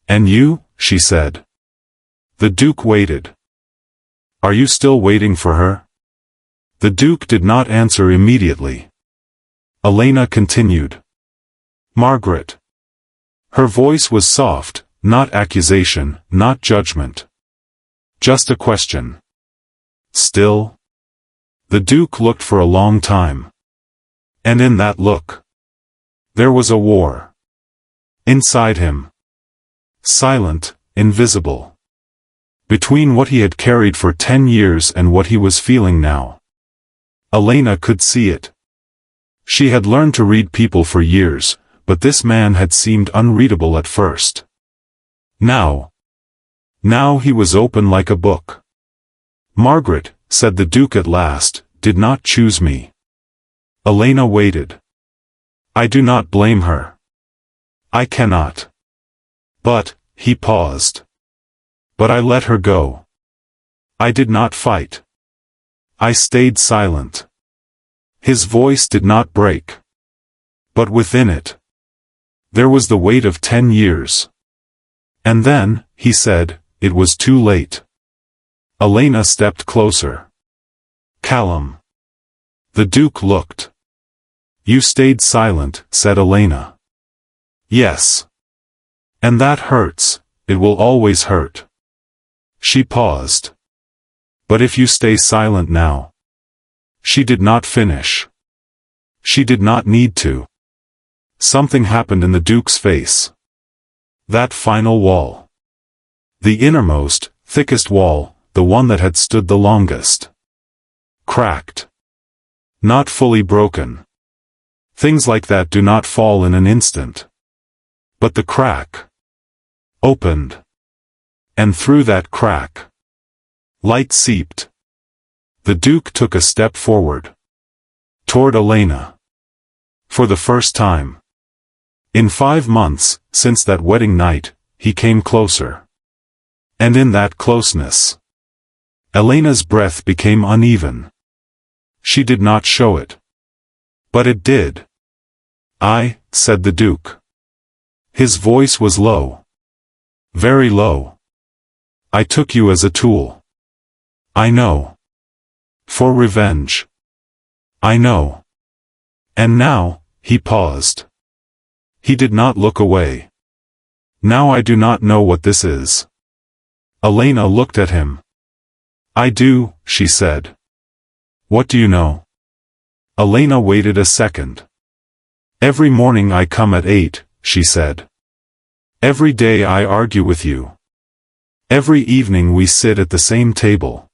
And you, she said. The Duke waited. Are you still waiting for her? The Duke did not answer immediately. Elena continued. Margaret. Her voice was soft, not accusation, not judgment. Just a question. Still? The Duke looked for a long time. And in that look, there was a war. Inside him. Silent, invisible. Between what he had carried for 10 years and what he was feeling now. Elena could see it. She had learned to read people for years, but this man had seemed unreadable at first. Now he was open like a book. Margaret, said the Duke at last, did not choose me. Elena waited. I do not blame her. I cannot. But, he paused. But I let her go. I did not fight. I stayed silent. His voice did not break. But within it, there was the weight of 10 years. And then, he said, it was too late. Elena stepped closer. Callum. The Duke looked. You stayed silent, said Elena. Yes. And that hurts, it will always hurt. She paused. But if you stay silent now. She did not finish. She did not need to. Something happened in the Duke's face. That final wall. The innermost, thickest wall, the one that had stood the longest. Cracked. Not fully broken. Things like that do not fall in an instant. But the crack opened. And through that crack, light seeped. The Duke took a step forward. Toward Elena. For the first time. In 5 months, since that wedding night, he came closer. And in that closeness, Elena's breath became uneven. She did not show it. But it did. I, said the Duke. His voice was low. Very low. I took you as a tool. I know. For revenge. I know. And now, he paused. He did not look away. Now I do not know what this is. Elena looked at him. I do, she said. What do you know? Elena waited a second. Every morning I come at 8, she said. Every day I argue with you. Every evening we sit at the same table.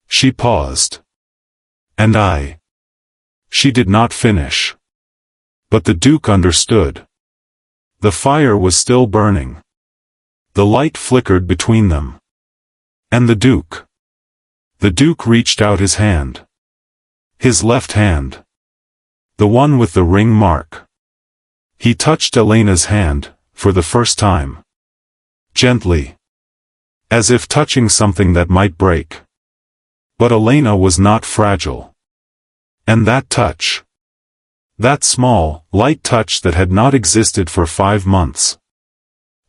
She paused. And I. She did not finish. But the Duke understood. The fire was still burning. The light flickered between them. And the Duke. The Duke reached out his hand. His left hand. The one with the ring mark. He touched Elena's hand, for the first time. Gently. As if touching something that might break. But Elena was not fragile. And that touch. That small, light touch that had not existed for 5 months.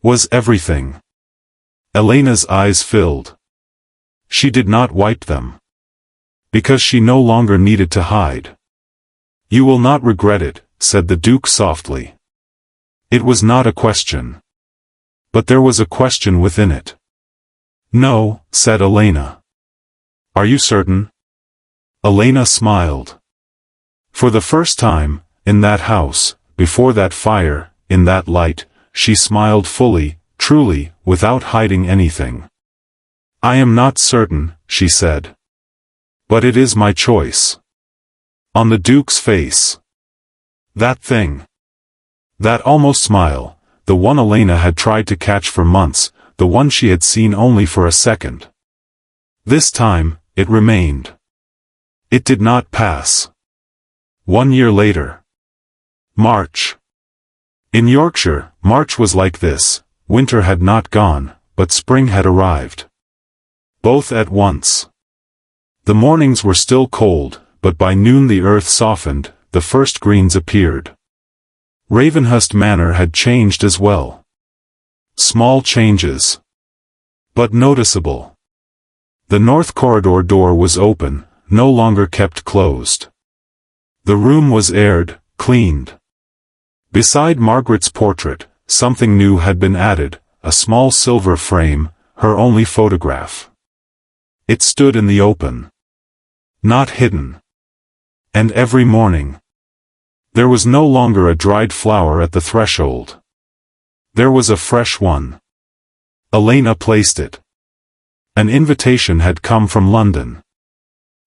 Was everything. Elena's eyes filled. She did not wipe them. Because she no longer needed to hide. You will not regret it, said the Duke softly. It was not a question. But there was a question within it. No, said Elena. Are you certain? Elena smiled. For the first time, in that house, before that fire, in that light, she smiled fully, truly, without hiding anything. I am not certain, she said. But it is my choice. On the Duke's face. That thing. That almost smile, the one Elena had tried to catch for months, the one she had seen only for a second. This time, it remained. It did not pass. 1 year later. March. In Yorkshire, March was like this. Winter had not gone, but spring had arrived. Both at once. The mornings were still cold, but by noon the earth softened, the first greens appeared. Ravenhust Manor had changed as well. Small changes. But noticeable. The north corridor door was open, no longer kept closed. The room was aired, cleaned. Beside Margaret's portrait, something new had been added, a small silver frame, her only photograph. It stood in the open. Not hidden. And every morning. There was no longer a dried flower at the threshold. There was a fresh one. Elena placed it. An invitation had come from London.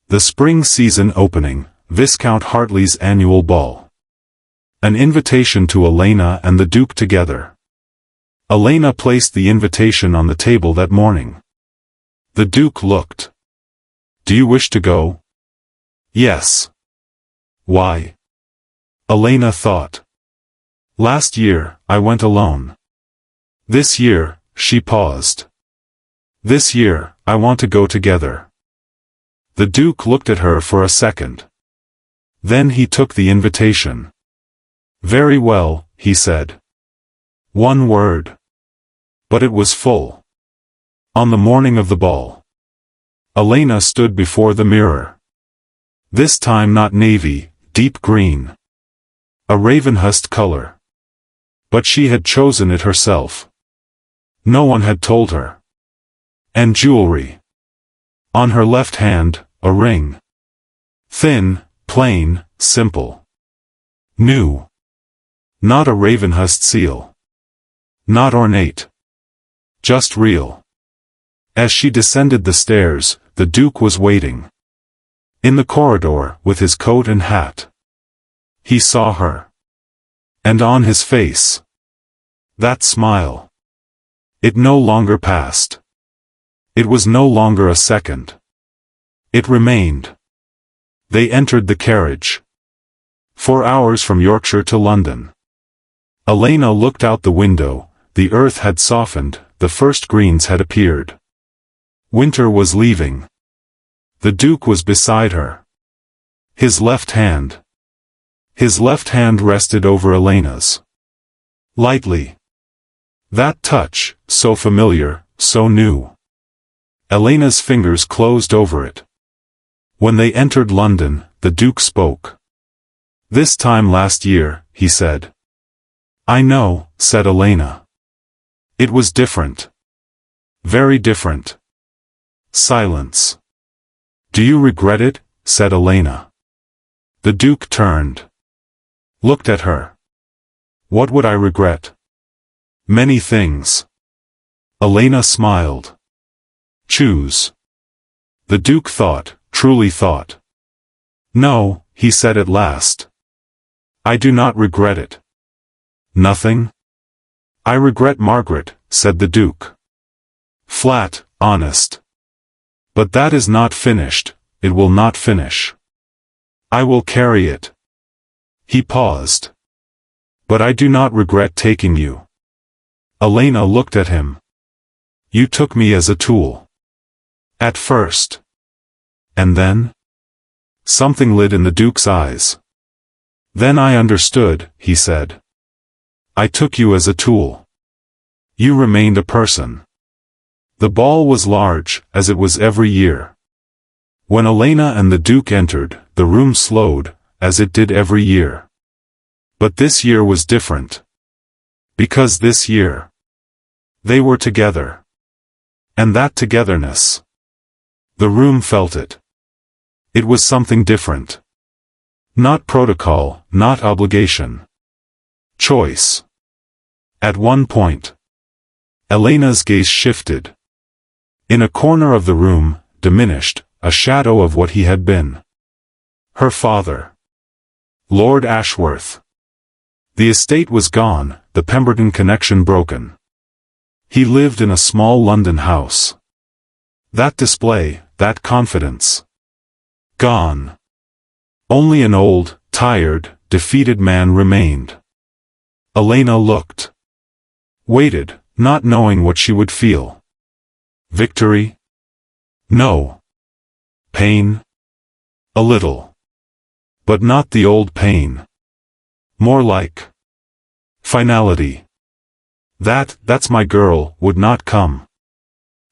The spring season opening, Viscount Hartley's annual ball. An invitation to Elena and the Duke together. Elena placed the invitation on the table that morning. The Duke looked. Do you wish to go? Yes. Why? Elena thought. Last year, I went alone. This year, she paused. This year, I want to go together. The Duke looked at her for a second. Then he took the invitation. Very well, he said. One word. But it was full. On the morning of the ball. Elena stood before the mirror. This time not navy, deep green. A Ravenhust color. But she had chosen it herself. No one had told her. And jewelry. On her left hand, a ring. Thin, plain, simple. New. Not a Ravenhust seal. Not ornate. Just real. As she descended the stairs, the Duke was waiting. In the corridor, with his coat and hat. He saw her. And on his face. That smile. It no longer passed. It was no longer a second. It remained. They entered the carriage. 4 hours from Yorkshire to London. Elena looked out the window, the earth had softened, the first greens had appeared. Winter was leaving. The Duke was beside her. His left hand. His left hand rested over Elena's. Lightly. That touch, so familiar, so new. Elena's fingers closed over it. When they entered London, the Duke spoke. This time last year, he said. I know, said Elena. It was different. Very different. Silence. Do you regret it? Said Elena. The Duke turned. Looked at her. What would I regret? Many things. Elena smiled. Choose. The Duke thought, truly thought. No, he said at last. I do not regret it. Nothing? I regret Margaret, said the Duke. Flat, honest. But that is not finished, it will not finish. I will carry it. He paused. But I do not regret taking you. Elena looked at him. You took me as a tool. At first. And then? Something lit in the Duke's eyes. Then I understood, he said. I took you as a tool. You remained a person. The ball was large, as it was every year. When Elena and the Duke entered, the room slowed, as it did every year. But this year was different. Because this year, they were together. And that togetherness. The room felt it. It was something different. Not protocol, not obligation. Choice. At one point, Elena's gaze shifted. In a corner of the room, diminished, a shadow of what he had been. Her father. Lord Ashworth. The estate was gone, the Pemberton connection broken. He lived in a small London house. That display, that confidence. Gone. Only an old, tired, defeated man remained. Elena looked. Waited, not knowing what she would feel. Victory? No. Pain? A little. But not the old pain. More like finality. That's my girl, would not come.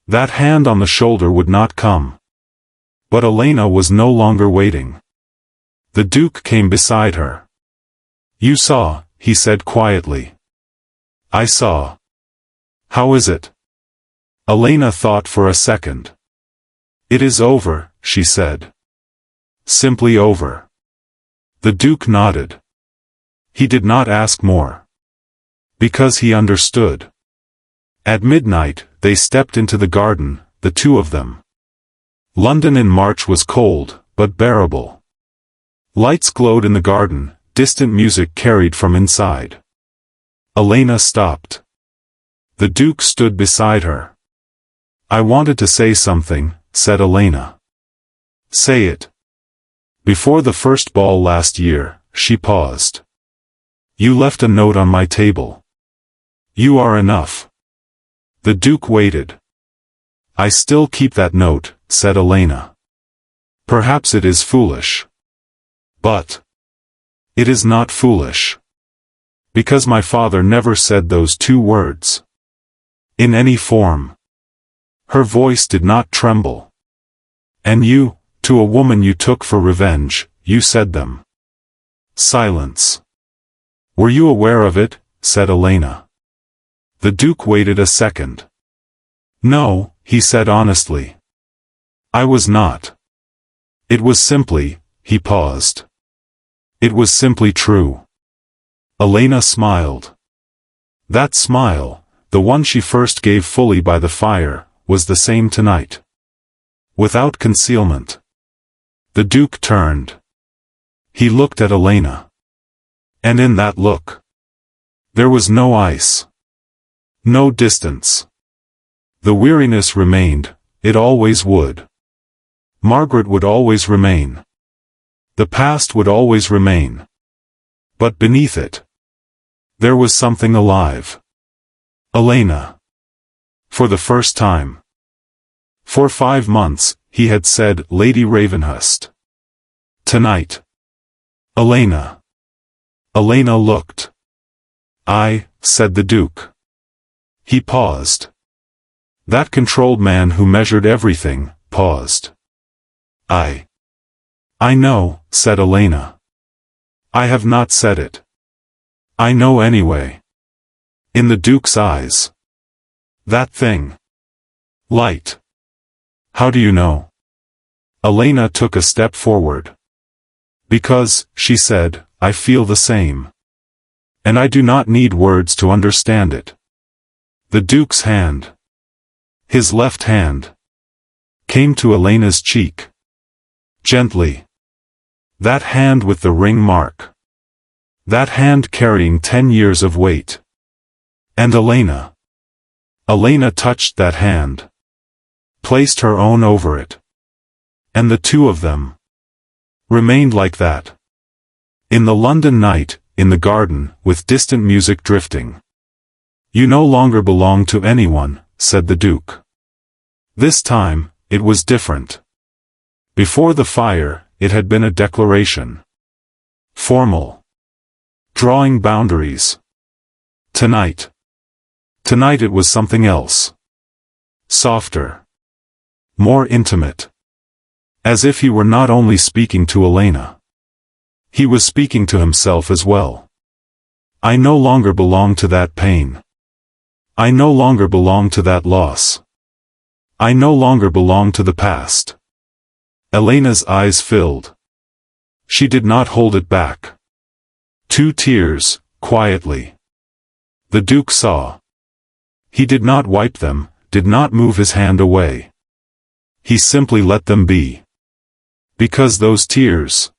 That hand on the shoulder would not come. But Elena was no longer waiting. The Duke came beside her. You saw, he said quietly. I saw. How is it? Elena thought for a second. It is over, she said. Simply over. The Duke nodded. He did not ask more. Because he understood. At midnight, they stepped into the garden, the two of them. London in March was cold, but bearable. Lights glowed in the garden, distant music carried from inside. Elena stopped. The Duke stood beside her. I wanted to say something, said Elena. Say it. Before the first ball last year, she paused. You left a note on my table. You are enough. The Duke waited. I still keep that note, said Elena. Perhaps it is foolish. But it is not foolish. Because my father never said those two words. In any form. Her voice did not tremble. And you, to a woman you took for revenge, you said them. Silence. Were you aware of it? Said Elena. The Duke waited a second. No, he said honestly. I was not. It was simply, he paused. It was simply true. Elena smiled. That smile, the one she first gave fully by the fire, was the same tonight. Without concealment. The Duke turned. He looked at Elena. And in that look, there was no ice. No distance. The weariness remained, it always would. Margaret would always remain. The past would always remain. But beneath it, there was something alive. Elena. For the first time. For 5 months, he had said Lady Ravenhust. Tonight. Elena. Elena looked. I, said the Duke. He paused. That controlled man who measured everything, paused. I know, said Elena. I have not said it. I know anyway. In the Duke's eyes. That thing. Light. How do you know? Elena took a step forward. Because, she said, I feel the same. And I do not need words to understand it. The Duke's hand. His left hand. Came to Elena's cheek. Gently. That hand with the ring mark. That hand carrying 10 years of weight. And Elena. Elena touched that hand. Placed her own over it. And the two of them remained like that. In the London night, in the garden, with distant music drifting. You no longer belong to anyone, said the Duke. This time, it was different. Before the fire, it had been a declaration. Formal. Drawing boundaries. Tonight. Tonight it was something else. Softer. More intimate. As if he were not only speaking to Elena. He was speaking to himself as well. I no longer belong to that pain. I no longer belong to that loss. I no longer belong to the past. Elena's eyes filled. She did not hold it back. 2 tears, quietly. The Duke saw. He did not wipe them, did not move his hand away. He simply let them be. Because those tears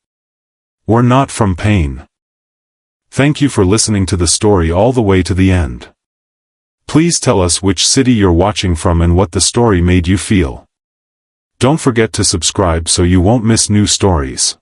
were not from pain. Thank you for listening to the story all the way to the end. Please tell us which city you're watching from and what the story made you feel. Don't forget to subscribe so you won't miss new stories.